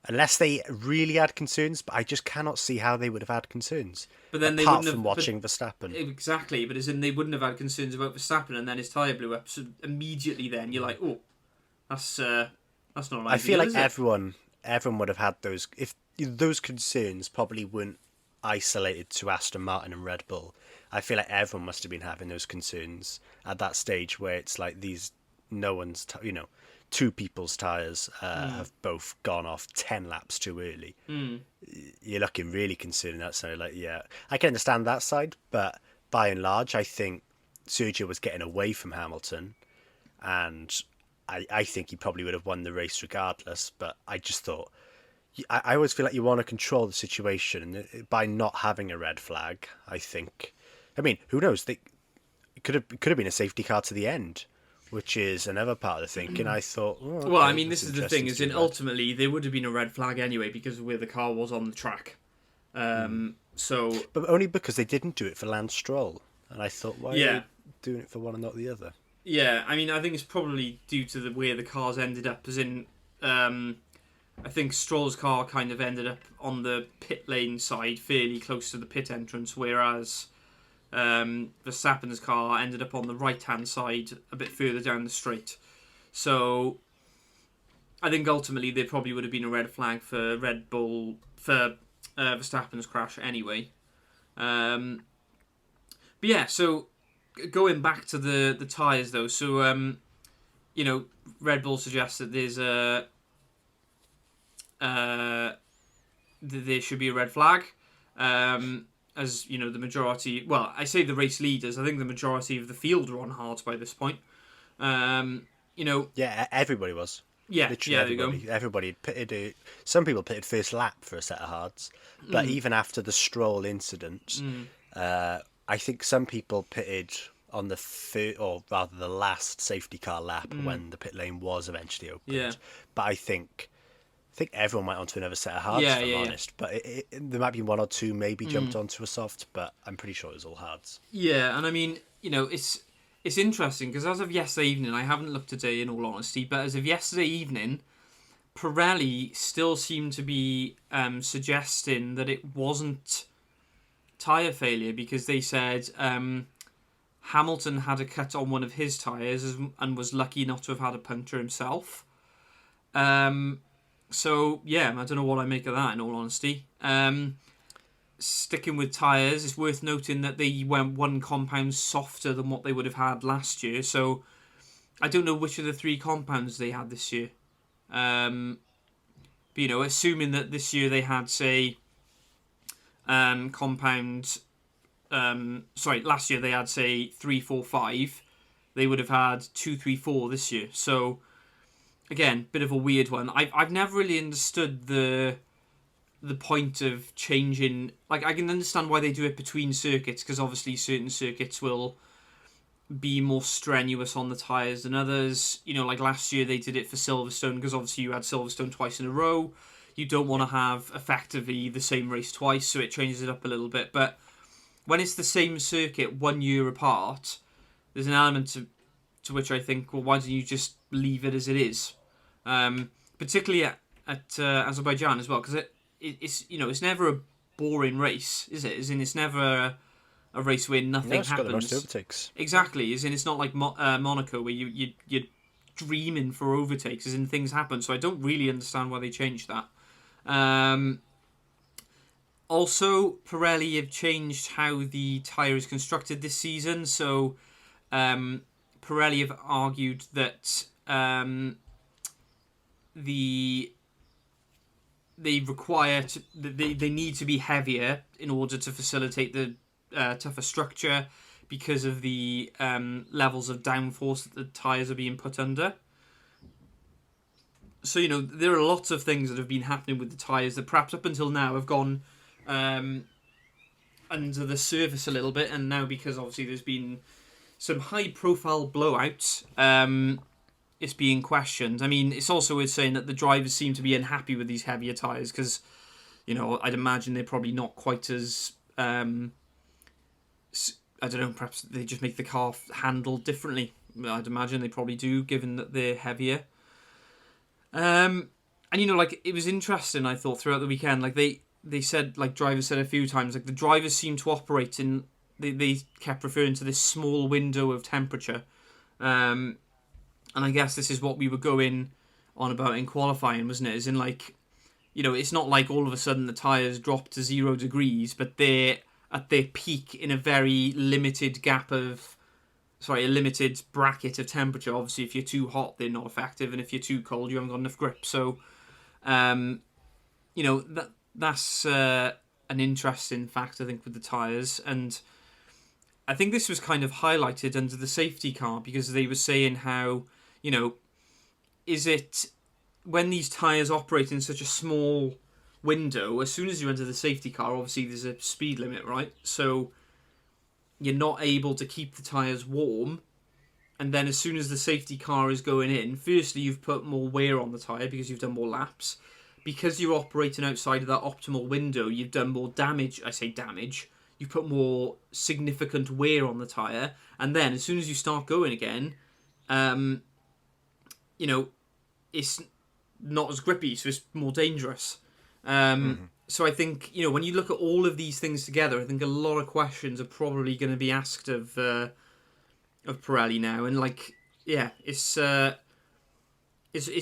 Unless they really had concerns, but I just cannot see how they would have had concerns. But then apart from watching Verstappen. Exactly, but as in they wouldn't have had concerns about Verstappen, and then his tyre blew up. So immediately, then you're like, oh, that's not ideal. I feel like everyone would have had those. If those concerns probably weren't isolated to Aston Martin and Red Bull, I feel like everyone must have been having those concerns at that stage where it's like two people's tyres have both gone off 10 laps too early. You're looking really concerned. That side, like, yeah, I can understand that side, but by and large, I think Sergio was getting away from Hamilton, and I think he probably would have won the race regardless. But I just thought, I always feel like you want to control the situation, and by not having a red flag, I think, I mean, who knows? It could have been a safety car to the end, which is another part of the thinking. I thought, okay, well, I mean, this is the thing, is in ultimately there would have been a red flag anyway because of where the car was on the track. So, but only because they didn't do it for Lance Stroll, and I thought, why are they doing it for one and not the other? Yeah, I mean, I think it's probably due to the way the cars ended up. As in, I think Stroll's car kind of ended up on the pit lane side, fairly close to the pit entrance, whereas Verstappen's car ended up on the right-hand side, a bit further down the straight. So, I think ultimately there probably would have been a red flag for Red Bull for Verstappen's crash anyway. But yeah, so going back to the tyres though, so Red Bull suggests that there's there should be a red flag. As you know, the majority, well, I say the race leaders, I think the majority of the field are on hards by this point. Yeah, everybody was. Yeah, literally everybody. There you go. Everybody had pitted. Some people pitted first lap for a set of hards, but even after the Stroll incident, I think some people pitted on the the last safety car lap when the pit lane was eventually opened. Yeah. But I think everyone went on to another set of hards, if I'm honest. But there might be one or two maybe jumped onto a soft, but I'm pretty sure it was all hards. Yeah, and I mean, it's interesting because as of yesterday evening, I haven't looked today in all honesty, but as of yesterday evening, Pirelli still seemed to be suggesting that it wasn't tyre failure because they said Hamilton had a cut on one of his tyres and was lucky not to have had a puncture himself. So, yeah, I don't know what I make of that, in all honesty. Sticking with tyres, it's worth noting that they went one compound softer than what they would have had last year. So, I don't know which of the three compounds they had this year. But, assuming that this year they had, say, compound last year they had, say, 3, 4, 5. They would have had 2, 3, 4 this year. So, again, bit of a weird one. I've never really understood the point of changing. Like, I can understand why they do it between circuits, because obviously certain circuits will be more strenuous on the tyres than others. You know, like last year they did it for Silverstone, because obviously you had Silverstone twice in a row. You don't want to have effectively the same race twice, so it changes it up a little bit. But when it's the same circuit 1 year apart, there's an element to which I think, well, why don't you just leave it as it is? Particularly at Azerbaijan as well, because it's you know, it's never a boring race, is it? As in, it's never a race where nothing it's happens. got the most overtakes. Exactly, as in, it's not like Monaco where you're dreaming for overtakes, as in things happen. So I don't really understand why they changed that. Also, Pirelli have changed how the tyre is constructed this season. So Pirelli have argued that they need to be heavier in order to facilitate the tougher structure, because of the levels of downforce that the tyres are being put under. So, you know, there are lots of things that have been happening with the tyres that perhaps up until now have gone under the surface a little bit, and now, because obviously there's been some high-profile blowouts, it's being questioned. I mean, it's also worth saying that the drivers seem to be unhappy with these heavier tyres, because, you know, I'd imagine they're probably not quite as... I don't know, perhaps they just make the car handle differently. I'd imagine they probably do, given that they're heavier. And, you know, like, it was interesting, I thought, throughout the weekend. Like, they said, like, drivers said a few times, like, the drivers seem to operate in... They kept referring to this small window of temperature. And I guess this is what we were going on about in qualifying, wasn't it? As in, like, you know, it's not like all of a sudden the tyres drop to 0 degrees, but they're at their peak in a very limited a limited bracket of temperature. Obviously, if you're too hot, they're not effective, and if you're too cold, you haven't got enough grip. So, you know, that's an interesting fact, I think, with the tyres. And I think this was kind of highlighted under the safety car, because they were saying how, you know, is it when these tyres operate in such a small window, as soon as you enter the safety car, obviously there's a speed limit, right? So you're not able to keep the tyres warm, and then as soon as the safety car is going in, firstly you've put more wear on the tyre because you've done more laps. Because you're operating outside of that optimal window, you've done more damage. I say damage. You put more significant wear on the tyre, and then as soon as you start going again, you know, it's not as grippy, so it's more dangerous. So I think, you know, when you look at all of these things together, I think a lot of questions are probably going to be asked of Pirelli now, and like, yeah, it's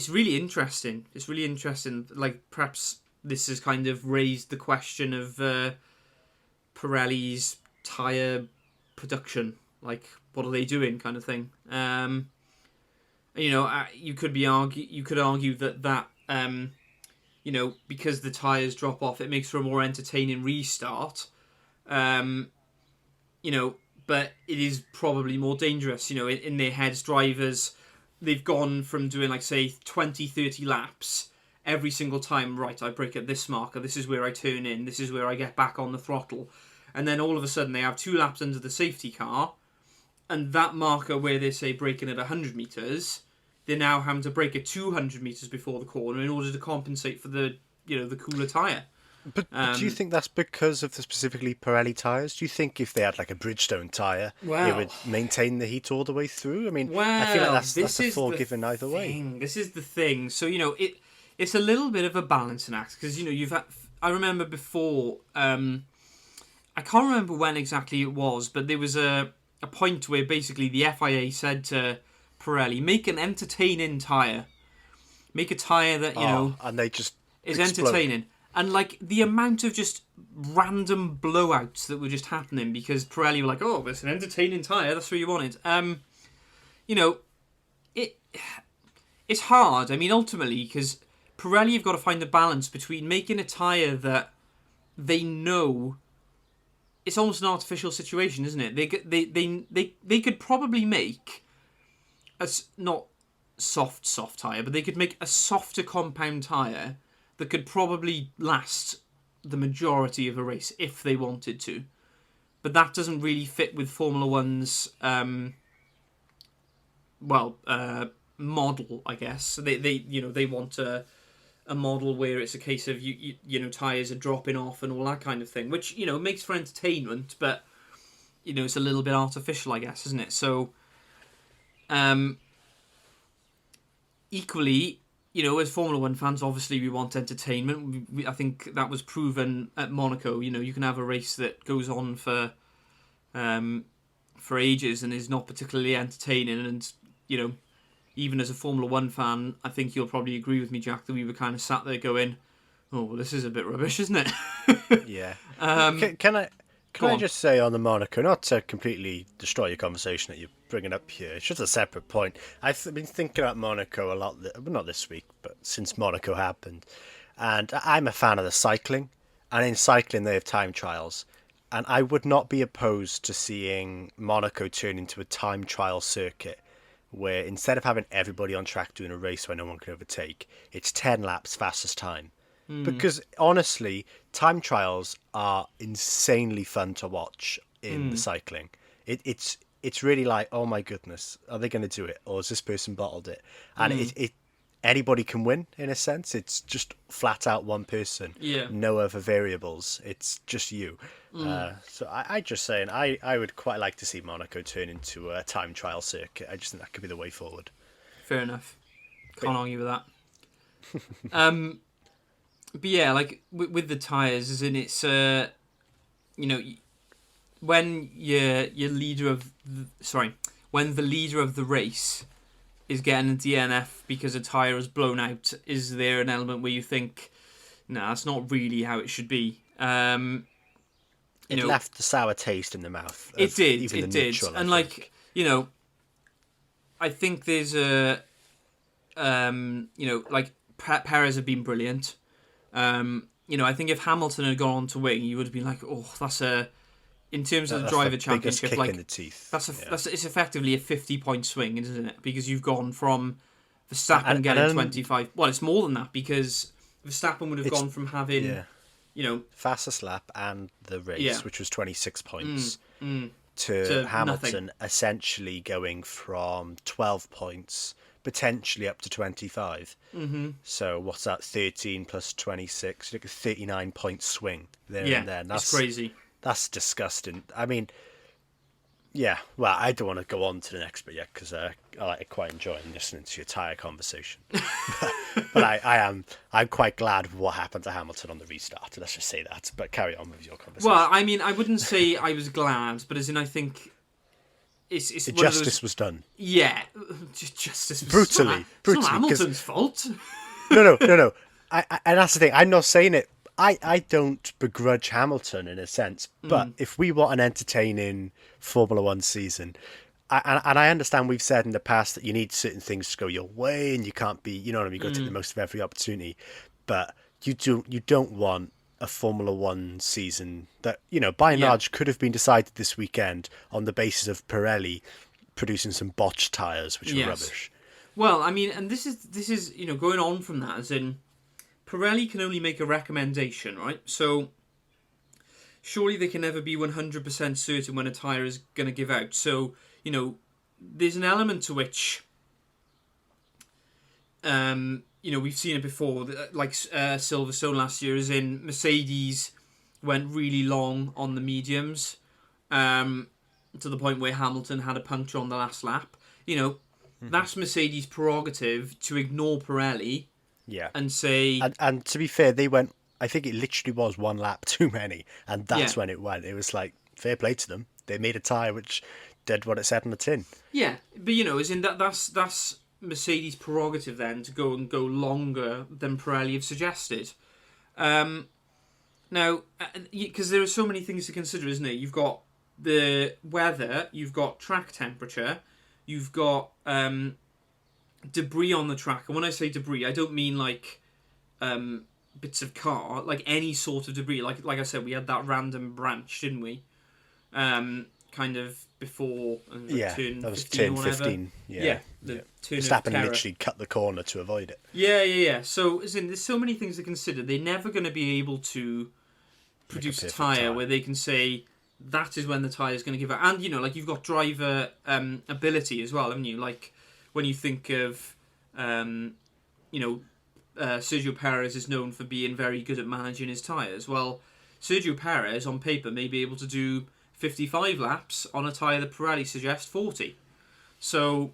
really interesting. It's really interesting. Like, perhaps this has kind of raised the question of Pirelli's tyre production. Like, what are they doing, kind of thing. You know, you could argue that you know, because the tyres drop off, it makes for a more entertaining restart. You know, but it is probably more dangerous. You know, in their heads, drivers, they've gone from doing, like, say, 20, 30 laps every single time. Right, I brake at this marker, this is where I turn in, this is where I get back on the throttle. And then all of a sudden they have 2 laps under the safety car, and that marker where they say braking at 100 metres, they're now having to brake at 200 metres before the corner in order to compensate for the, you know, the cooler tyre. But do you think that's because of the specifically Pirelli tyres? Do you think if they had like a Bridgestone tyre, it would maintain the heat all the way through? I mean, I feel like that's a forgiven either way. This is the thing. So, you know, it's a little bit of a balancing act, because, you know, I remember before, I can't remember when exactly it was, but there was a point where basically the FIA said to Pirelli, make an entertaining tyre. Make a tyre that, you know, and they just is explode. entertaining. And, like, the amount of just random blowouts that were just happening because Pirelli were like, oh, it's an entertaining tyre, that's what you wanted. You know, it's hard. I mean, ultimately, because Pirelli have got to find the balance between making a tyre that they know it's almost an artificial situation, isn't it? They could probably make not soft tyre, but they could make a softer compound tyre that could probably last the majority of a race if they wanted to. But that doesn't really fit with Formula One's model, I guess. So they want a model where it's a case of tyres are dropping off and all that kind of thing, which makes for entertainment, but it's a little bit artificial, I guess, isn't it? So equally, as Formula One fans, obviously we want entertainment. I think that was proven at Monaco. You can have a race that goes on for ages and is not particularly entertaining, and even as a Formula One fan, I think you'll probably agree with me, Jack, that we were kind of sat there going, "Oh, well, this is a bit rubbish, isn't it?" Yeah. Can I just say on the Monaco, not to completely destroy your conversation that you're bringing up here, it's just a separate point. I've been thinking about Monaco a lot, not this week, but since Monaco happened. And I'm a fan of the cycling. And in cycling, they have time trials. And I would not be opposed to seeing Monaco turn into a time trial circuit where instead of having everybody on track doing a race where no one can overtake, it's 10 laps fastest time. Because honestly, time trials are insanely fun to watch in the cycling. It's really like, oh my goodness, are they going to do it, or has this person bottled it? And it anybody can win in a sense. It's just flat out one person, no other variables. It's just you. So I just saying, I would quite like to see Monaco turn into a time trial circuit. I just think that could be the way forward. Fair enough. Can't argue with that. But yeah, like with the tyres, as in it's when your leader of when the leader of the race is getting a DNF because a tyre is blown out, is there an element where you think, nah, that's not really how it should be? It left the sour taste in the mouth. It did, and I think there's Perez have been brilliant. I think if Hamilton had gone on to win, you would have been like, oh, that's in terms of the driver championship, kick in the teeth. It's effectively a 50-point swing, isn't it? Because you've gone from Verstappen getting 25. Well, it's more than that, because Verstappen would have gone from having, fastest lap and the race, which was 26 points, to Hamilton nothing. Essentially going from 12 points potentially up to 25. So what's that? 13 plus 26, like a 39-point swing there and there. And that's it's crazy. That's disgusting. I mean, yeah. Well, I don't want to go on to the next bit yet because I quite enjoying listening to your tyre conversation. but I'm quite glad with what happened to Hamilton on the restart. Let's just say that. But carry on with your conversation. Well, I mean, I wouldn't say I was glad, but as in I think. It's justice was done. Yeah, justice was brutally. It's not Hamilton's fault. No. And that's the thing. I'm not saying it. I don't begrudge Hamilton in a sense, but if we want an entertaining Formula One season, and I understand we've said in the past that you need certain things to go your way, and you can't be, you know what I mean, you've got to take the most of every opportunity, but you don't want a Formula One season that, by and large could have been decided this weekend on the basis of Pirelli producing some botched tyres, which were rubbish. Well, I mean, and this is going on from that, as in Pirelli can only make a recommendation, right? So surely they can never be 100% certain when a tyre is going to give out. So, there's an element to which we've seen it before, like Silverstone last year, as in Mercedes went really long on the mediums, to the point where Hamilton had a puncture on the last lap. That's Mercedes' prerogative to ignore Pirelli. Yeah. And say... And to be fair, they went... I think it literally was one lap too many, and that's when it went. It was like, fair play to them. They made a tyre which did what it said on the tin. Yeah, but, as in that's Mercedes' prerogative then to go longer than Pirelli have suggested. Now, because there are so many things to consider, isn't it? You've got the weather, you've got track temperature, you've got debris on the track. And when I say debris, I don't mean like bits of car, like any sort of debris. Like I said, we had that random branch, didn't we? kind of before Yeah, turn that was 15 or turn whatever. 15. Yeah, Yeah, yeah. the turn of Verstappen terror. literally cut the corner to avoid it. Yeah. So, as in, there's so many things to consider. They're never going to be able to Make a produce a perfect tyre tyre. where they can say that is when the tyre is going to give out. And, like you've got driver ability as well, haven't you? Like when you think of, you know, Sergio Perez is known for being very good at managing his tyres. Well, Sergio Perez on paper may be able to do 55 laps on a tyre that Pirelli suggests 40. So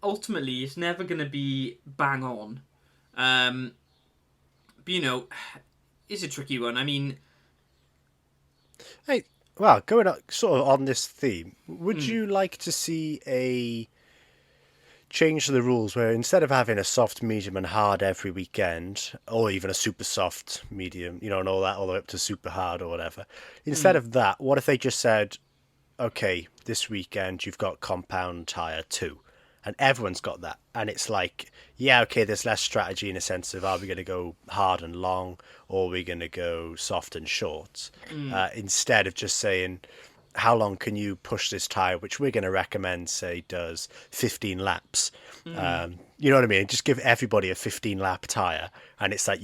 ultimately, it's never going to be bang on. But it's a tricky one. I mean, Hey, well, going on, sort of on this theme, would mm, you like to see a change to the rules where instead of having a soft, medium, and hard every weekend, or even a super soft, medium, and all that, all the way up to super hard or whatever, instead mm, of that, what if they just said, okay, this weekend you've got compound tire 2, and everyone's got that, and it's like, yeah, okay, there's less strategy in a sense of, are we going to go hard and long, or are we going to go soft and short, mm, instead of just saying, how long can you push this tire, which we're going to recommend, say, does 15 laps. mm, You know what I mean? Just give everybody a 15 lap tire, and it's like,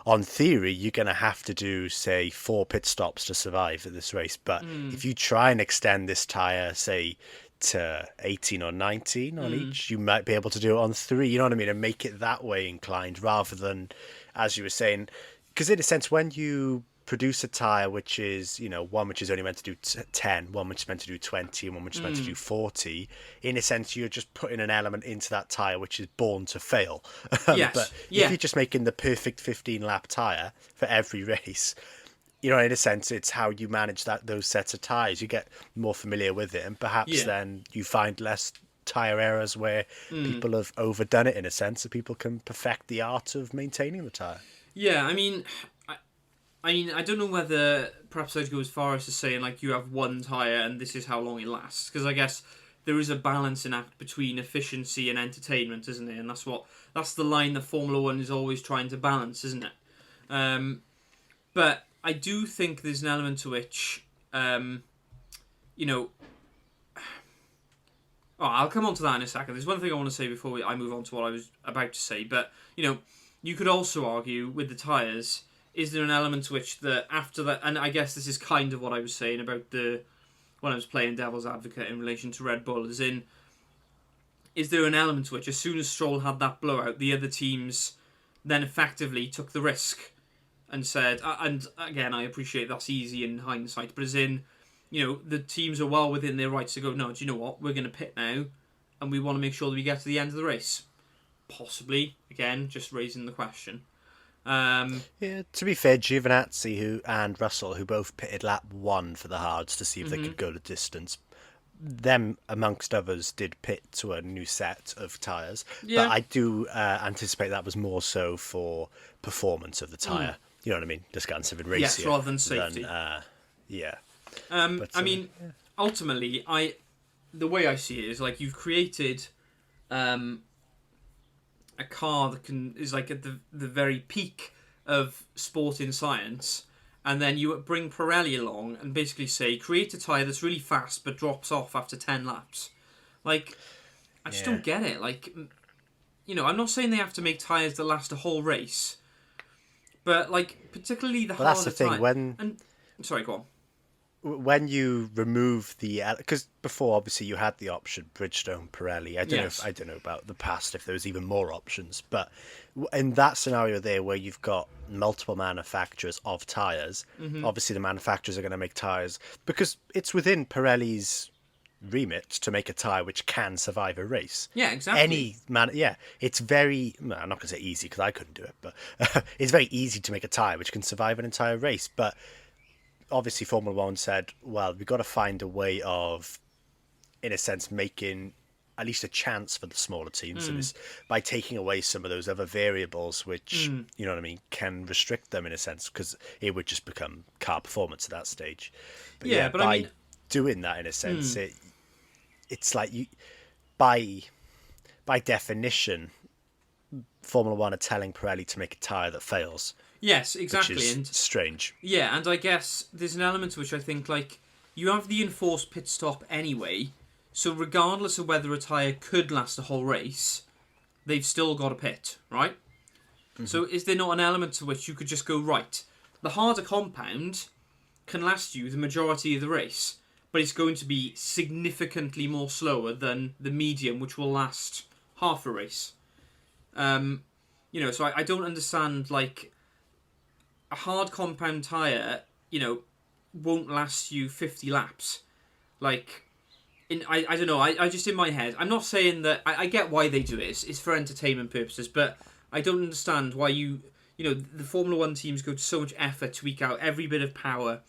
on theory, you're going to have to do, say, 4 pit stops to survive at this race. But mm, if you try and extend this tire, say, to 18 or 19 on mm. each, you might be able to do it on 3. You know what I mean? And make it that way inclined, rather than, as you were saying, because in a sense, when you produce a tire which is, one which is only meant to do 10, one which is meant to do 20, and one which is meant to do 40, in a sense, you're just putting an element into that tire which is born to fail. Yes. But if Yeah. you're just making the perfect 15 lap tire for every race, in a sense, it's how you manage those sets of tires. You get more familiar with it, and perhaps Yeah. then you find less tire errors where Mm. people have overdone it in a sense, so people can perfect the art of maintaining the tire. Yeah. I don't know whether perhaps I'd go as far as to saying like you have one tire and this is how long it lasts, because I guess there is a balancing act between efficiency and entertainment, isn't it? And that's the line that Formula One is always trying to balance, isn't it? But I do think there's an element to which, you know, oh, I'll come on to that in a second. There's one thing I want to say before I move on to what I was about to say. But, you could also argue with the tyres, is there an element to which that after that, and I guess this is kind of what I was saying about when I was playing devil's advocate in relation to Red Bull, is there an element to which as soon as Stroll had that blowout, the other teams then effectively took the risk and said, and again, I appreciate that's easy in hindsight, but the teams are well within their rights to go, no, do you know what? We're going to pit now, and we want to make sure that we get to the end of the race. Possibly, again, just raising the question. Yeah, to be fair, Giovinazzi and Russell, who both pitted lap 1 for the hards to see if they could go the distance, them, amongst others, did pit to a new set of tyres. Yeah. But I do anticipate that was more so for performance of the tyre. You know what I mean? Just getting something racier. Yes, rather than safety. Yeah. But, ultimately, the way I see it is like you've created a car that is like at the very peak of sporting science, and then you bring Pirelli along and basically say, create a tyre that's really fast but drops off after 10 laps. Like, I just don't get it. Like, I'm not saying they have to make tyres that last a whole race, but, like, particularly the harder that's the thing, sorry, go on. when you remove because before obviously you had the option Bridgestone, Pirelli. I don't know about the past if there was even more options, but in that scenario there where you've got multiple manufacturers of tires, obviously the manufacturers are going to make tires because it's within Pirelli's remit to make a tire which can survive a race. Yeah, exactly. It's very, I'm not going to say easy because I couldn't do it, but it's very easy to make a tire which can survive an entire race. But obviously Formula One said, well, we've got to find a way of, in a sense, making at least a chance for the smaller teams, and it's by taking away some of those other variables which, you know what I mean, can restrict them in a sense, because it would just become car performance at that stage. But by doing that, in a sense, it's like by definition, Formula One are telling Pirelli to make a tyre that fails. Yes, exactly. Which is strange. Yeah, and I guess there's an element to which I think, like, you have the enforced pit stop anyway, so regardless of whether a tyre could last a whole race, they've still got a pit, right? Mm-hmm. So is there not an element to which you could just go, right, the harder compound can last you the majority of the race, but it's going to be significantly more slower than the medium, which will last half a race. So I don't understand, like, a hard compound tyre, won't last you 50 laps. Like, I don't know, I just, in my head, I'm not saying that, I get why they do it, it's for entertainment purposes, but I don't understand why the Formula 1 teams go to so much effort to eke out every bit of power,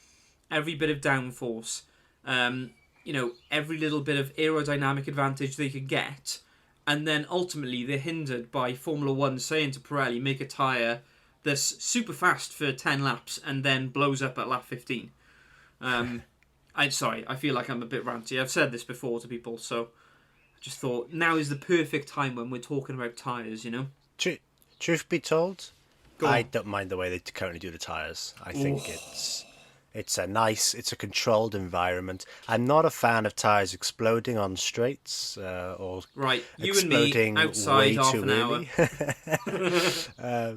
every bit of downforce, every little bit of aerodynamic advantage they could get, and then ultimately they're hindered by Formula 1 saying to Pirelli, make a tyre that's super fast for 10 laps and then blows up at lap 15. I feel like I'm a bit ranty. I've said this before to people, so I just thought now is the perfect time when we're talking about tyres, Truth be told, I don't mind the way they currently do the tyres. I think it's a controlled environment. I'm not a fan of tyres exploding on straights or you and me outside half an hour.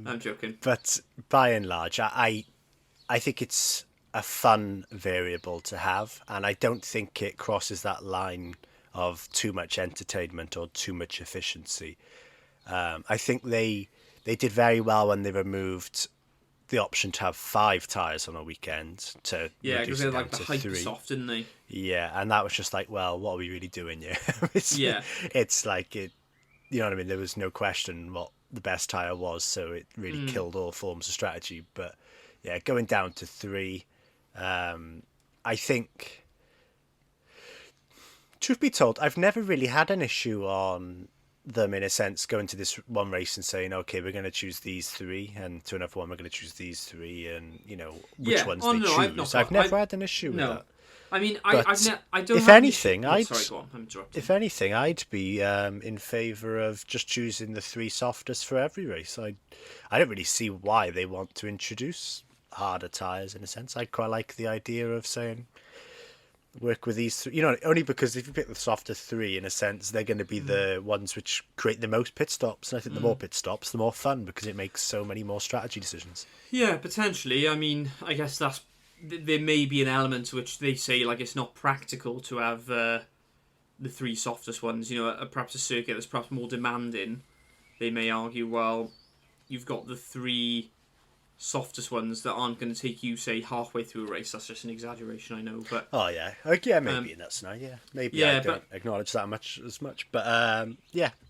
I'm joking, but by and large, I think it's a fun variable to have, and I don't think it crosses that line of too much entertainment or too much efficiency. I think they did very well when they removed the option to have 5 tyres on a weekend to because they like the hyper soft, didn't they? Yeah, and that was just like, well, what are we really doing here? It's like it. You know what I mean? There was no question what the best tyre was, so it really killed all forms of strategy. But yeah, going down to 3, I think. Truth be told, I've never really had an issue on them, in a sense, going to this one race and saying, okay, we're going to choose these 3, and to another one we're going to choose these 3, and which ones they choose. I've never had an issue with that. I mean, I don't. If anything, sorry, go on. I'm interrupting. If anything, I'd be in favour of just choosing the 3 softest for every race. I don't really see why they want to introduce harder tyres, in a sense. I quite like the idea of saying, work with these 3, only because if you pick the softer 3, in a sense, they're going to be the ones which create the most pit stops, and I think the more pit stops, the more fun, because it makes so many more strategy decisions. Yeah, potentially. I mean, I guess there may be an element to which they say, like, it's not practical to have the 3 softest ones, perhaps a circuit that's perhaps more demanding. They may argue, well, you've got the 3 softest ones that aren't going to take you, say, halfway through a race. That's just an exaggeration, I know, but maybe in that scenario, maybe I don't acknowledge that as much, but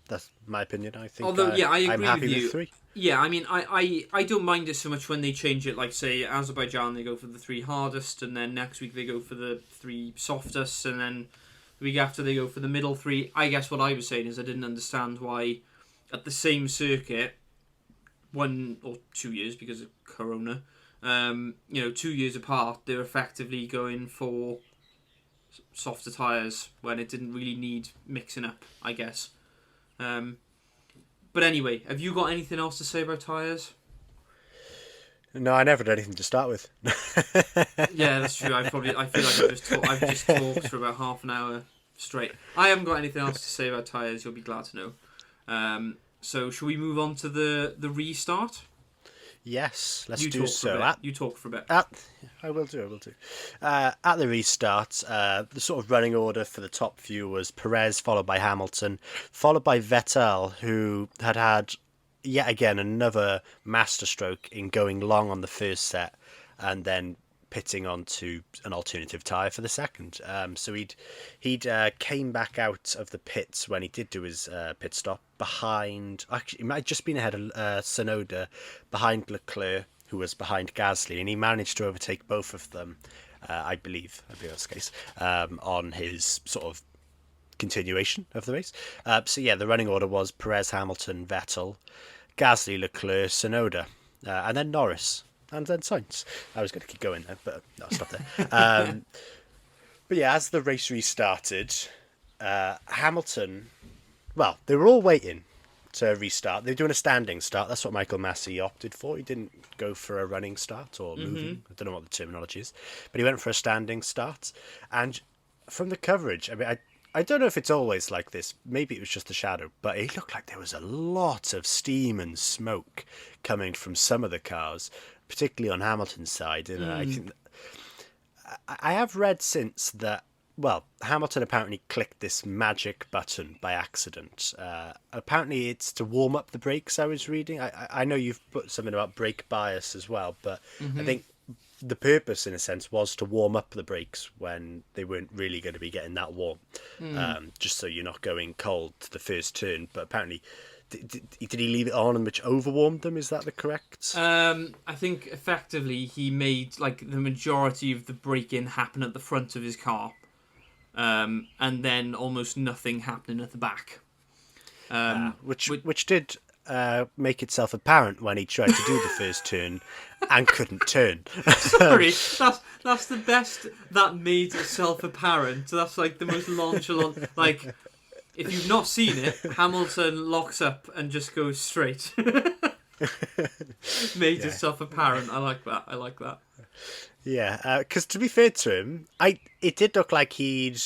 that's my opinion. I think, although I agree I'm happy with you. With 3. Yeah, I mean, I don't mind it so much when they change it, like, say, Azerbaijan, they go for the 3 hardest, and then next week they go for the 3 softest, and then the week after they go for the middle 3. I guess what I was saying is I didn't understand why at the same circuit, 1 or 2 years because of Corona, 2 years apart, they're effectively going for softer tyres when it didn't really need mixing up, I guess. But anyway, have you got anything else to say about tyres? No, I never did anything to start with. Yeah, that's true. I feel like I've just talked for about half an hour straight. I haven't got anything else to say about tyres. You'll be glad to know. So, shall we move on to the restart? Yes, let's do so. You talk for a bit. I will do. At the restart, the sort of running order for the top few was Perez, followed by Hamilton, followed by Vettel, who had yet again another masterstroke in going long on the first set, and then pitting onto an alternative tyre for the second. So he'd came back out of the pits when he did do his pit stop behind. Actually, it might have just been ahead of Tsunoda, behind Leclerc, who was behind Gasly, and he managed to overtake both of them. I believe that's the case, on his sort of continuation of the race. The running order was Perez, Hamilton, Vettel, Gasly, Leclerc, Tsunoda, and then Norris. And then Sainz. I was going to keep going there, but no, I'll stop there. But yeah, as the race restarted, Hamilton, well, they were all waiting to restart. They're doing a standing start. That's what Michael Massey opted for. He didn't go for a running start or moving. I don't know what the terminology is, but he went for a standing start. And from the coverage, I mean, I don't know if it's always like this. Maybe it was just a shadow, but it looked like there was a lot of steam and smoke coming from some of the cars, particularly on Hamilton's side. And I have read since that, well, Hamilton apparently clicked this magic button by accident. Apparently it's to warm up the brakes, I was reading. I know you've put something about brake bias as well, but I think the purpose, in a sense, was to warm up the brakes when they weren't really going to be getting that warm, just so you're not going cold to the first turn. But apparently, did he leave it on and which overwarmed them? Is that the correct? I think effectively he made like the majority of the braking happen at the front of his car, and then almost nothing happening at the back. Which did make itself apparent when he tried to do the first turn and couldn't turn. Sorry, that's the best that made itself apparent. That's like the most nonchalant. Like, if you've not seen it, Hamilton locks up and just goes straight. Made itself apparent. I like that. Yeah, because to be fair to him, it did look like he'd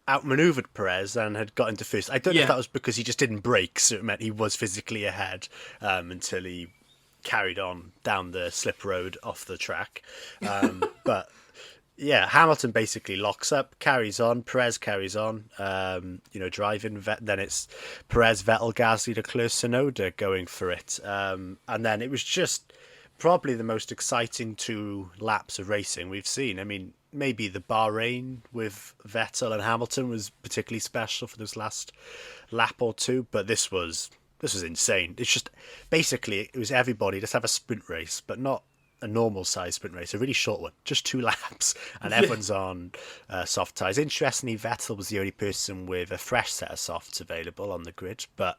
outmaneuvered Perez and had got into first. I don't know if that was because he just didn't brake, so it meant he was physically ahead until he carried on down the slip road off the track. But yeah, Hamilton basically locks up, carries on, Perez carries on, driving. Then it's Perez, Vettel, Gasly, Leclerc, Tsunoda going for it. And then it was just probably the most exciting 2 laps of racing we've seen. I mean, maybe the Bahrain with Vettel and Hamilton was particularly special for this last lap or 2, but this was insane. It's just basically it was everybody just have a sprint race, but not a normal size sprint race, a really short one, just 2 laps, and everyone's on soft tyres. Interestingly, Vettel was the only person with a fresh set of softs available on the grid, but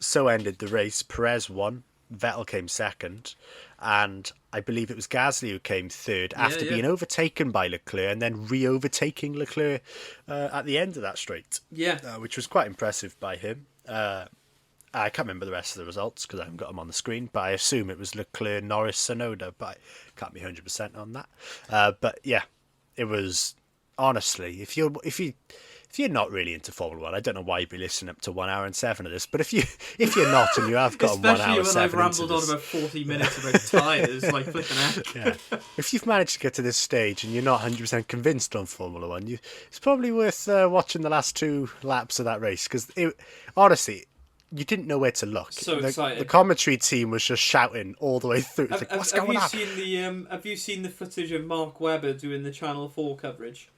so ended the race. Perez won, Vettel came second, and I believe it was Gasly who came third after being overtaken by Leclerc and then re-overtaking Leclerc at the end of that straight. Which was quite impressive by him. I can't remember the rest of the results because I haven't got them on the screen, but I assume it was Leclerc, Norris, Tsunoda, but I can't be 100% on that. But yeah, it was honestly, if you're not really into Formula One, I don't know why you'd be listening up to 1 hour and 7 of this. But if you're not and you have got 1 hour and 7 especially when I've into rambled on this, about 40 minutes about tyres, like flipping out. If you've managed to get to this stage and you're not 100% convinced on Formula One, it's probably worth watching the last 2 laps of that race because honestly, you didn't know where to look. So excited. The commentary team was just shouting all the way through. It's like, what's going on? Have you seen the footage of Mark Webber doing the Channel 4 coverage?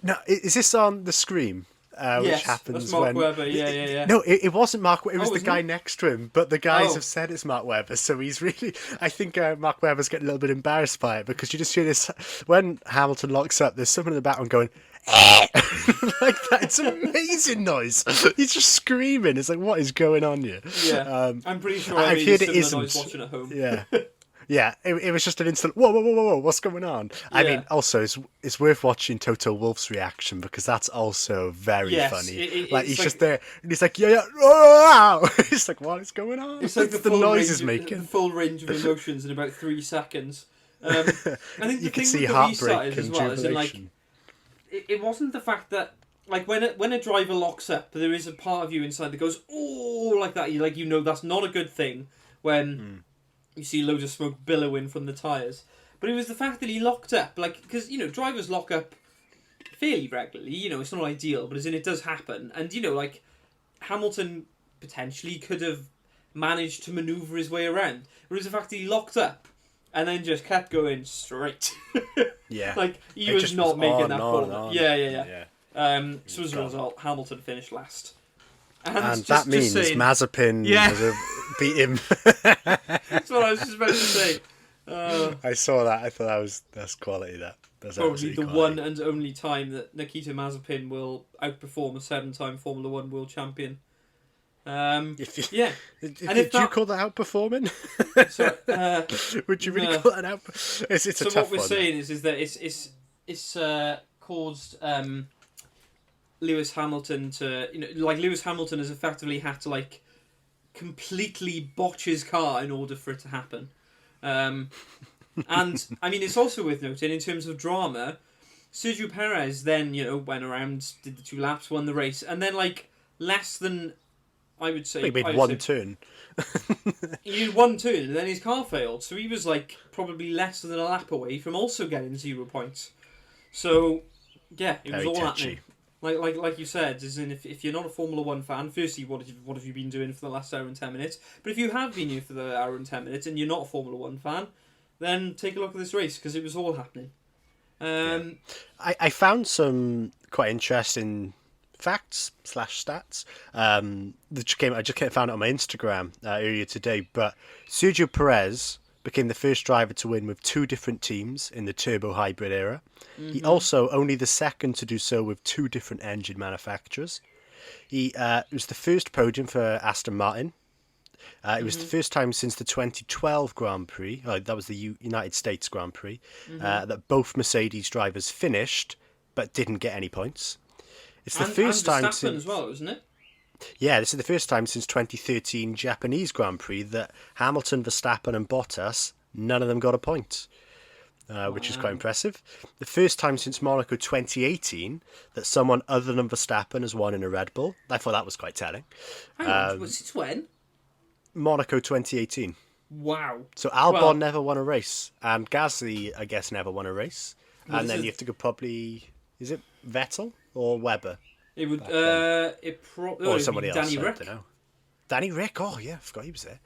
No, is this on the screen? Which happens that's Mark when... Webber. Yeah. No, it wasn't Mark. It was the guy it? next to him. But the guys have said it's Mark Webber, so he's really. I think Mark Webber's getting a little bit embarrassed by it because you just hear this when Hamilton locks up. There's someone in the background going. Like that. It's an amazing noise. He's just screaming. It's like, what is going on here? Yeah, I'm pretty sure I've heard it isn't. Noise Watching at home. Yeah. Yeah, it was just an instant, whoa, what's going on? Yeah. I mean, also, it's worth watching Toto Wolff's reaction because that's also very funny. He's just there, and he's like, wow! He's like, what is going on? It's like the noise he's making. The full range of emotions in about 3 seconds. I think you can see heartbreak and well, jubilation. It wasn't the fact that, like, when a driver locks up, there is a part of you inside that goes, oh, like that. You know that's not a good thing when... You see loads of smoke billowing from the tyres. But it was the fact that he locked up. Like, because, drivers lock up fairly regularly. It's not ideal, but as in it does happen. And, like, Hamilton potentially could have managed to manoeuvre his way around. But it was the fact that he locked up and then just kept going straight. Yeah. Like, he was not making that corner. On. Yeah. So as a result, Hamilton finished last. And that means Mazepin beat him. That's what I was just about to say. I saw that. I thought that's quality. That's probably the quality. One and only time that Nikita Mazepin will outperform a 7-time Formula One world champion. Did you call that outperforming? Would you really call that outperforming? It's a tough one. So what we're saying is that it's caused Lewis Hamilton to, like Lewis Hamilton has effectively had to like completely botch his car in order for it to happen. And I mean, it's also worth noting in terms of drama, Sergio Perez then went around, did the 2 laps, won the race, and then like less than I would say He made one turn. He had 1 turn, and then his car failed, so he was like probably less than a lap away from also getting 0 points. So yeah, it was Very all touchy. happening. Like you said, as in if you're not a Formula 1 fan, firstly, what have you been doing for the last hour and 10 minutes? But if you have been here for the hour and 10 minutes and you're not a Formula 1 fan, then take a look at this race, because it was all happening. I found some quite interesting facts / stats that I just found it on my Instagram earlier today. But Sergio Perez became the first driver to win with 2 different teams in the turbo hybrid era. Mm-hmm. He also only the second to do so with 2 different engine manufacturers. It was the first podium for Aston Martin. It was the first time since the 2012 Grand Prix, that was the United States Grand Prix, that both Mercedes drivers finished but didn't get any points. It's the first time Verstappen as well, isn't it? Yeah, this is the first time since 2013 Japanese Grand Prix that Hamilton, Verstappen and Bottas, none of them got a point, which is quite impressive. The first time since Monaco 2018 that someone other than Verstappen has won in a Red Bull. I thought that was quite telling. Hang on, since when? Monaco 2018. Wow. So Albon never won a race, and Gasly, I guess, never won a race. And then you have to go probably, is it Vettel or Webber? It would, it probably, or somebody else. Danny Rick. I don't know. Danny Rick, oh yeah, I forgot he was there.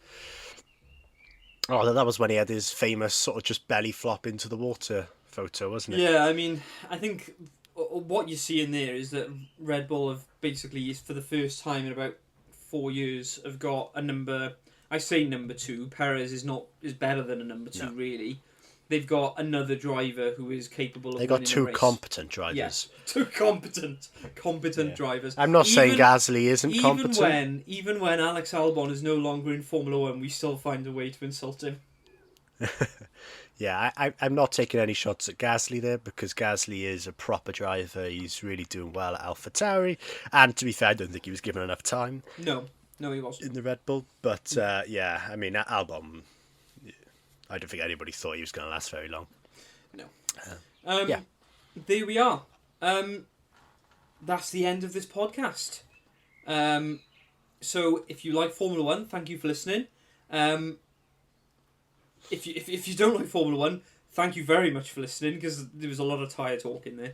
Oh, that was when he had his famous sort of just belly flop into the water photo, wasn't it? Yeah, I mean, I think what you see in there is that Red Bull have basically, for the first time in about 4 years, have got a number. I say number 2. Perez is better than a number 2, really. They've got another driver who is capable of. They got winning 2 a race. competent drivers. Yes, 2 competent drivers. I'm not saying Gasly isn't competent. Even when Alex Albon is no longer in Formula 1, we still find a way to insult him. Yeah, I'm not taking any shots at Gasly there, because Gasly is a proper driver. He's really doing well at AlphaTauri, and to be fair, I don't think he was given enough time. No, he wasn't in the Red Bull. But yeah, I mean, Albon, I don't think anybody thought he was going to last very long. No. Yeah. There we are. That's the end of this podcast. So if you like Formula 1, thank you for listening. If you don't like Formula 1, thank you very much for listening, because there was a lot of tyre talk in there.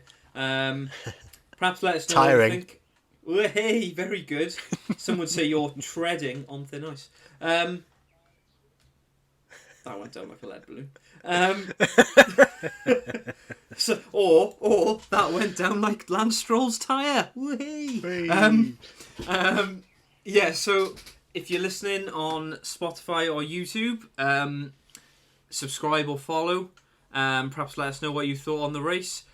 Perhaps let us know what you think. Well, hey, very good. Some would say you're treading on thin ice. That went down like a lead balloon. Or that went down like Lance Stroll's tyre. Yeah, so if you're listening on Spotify or YouTube, subscribe or follow. Perhaps let us know what you thought on the race.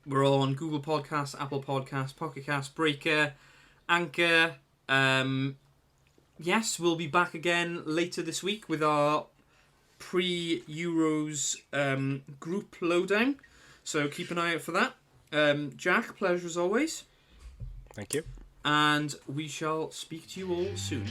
We're all on Google Podcasts, Apple Podcasts, Pocket Cast, Breaker, Anchor. Yes, we'll be back again later this week with our pre-Euros group lowdown. So keep an eye out for that. Jack, pleasure as always. Thank you. And we shall speak to you all soon.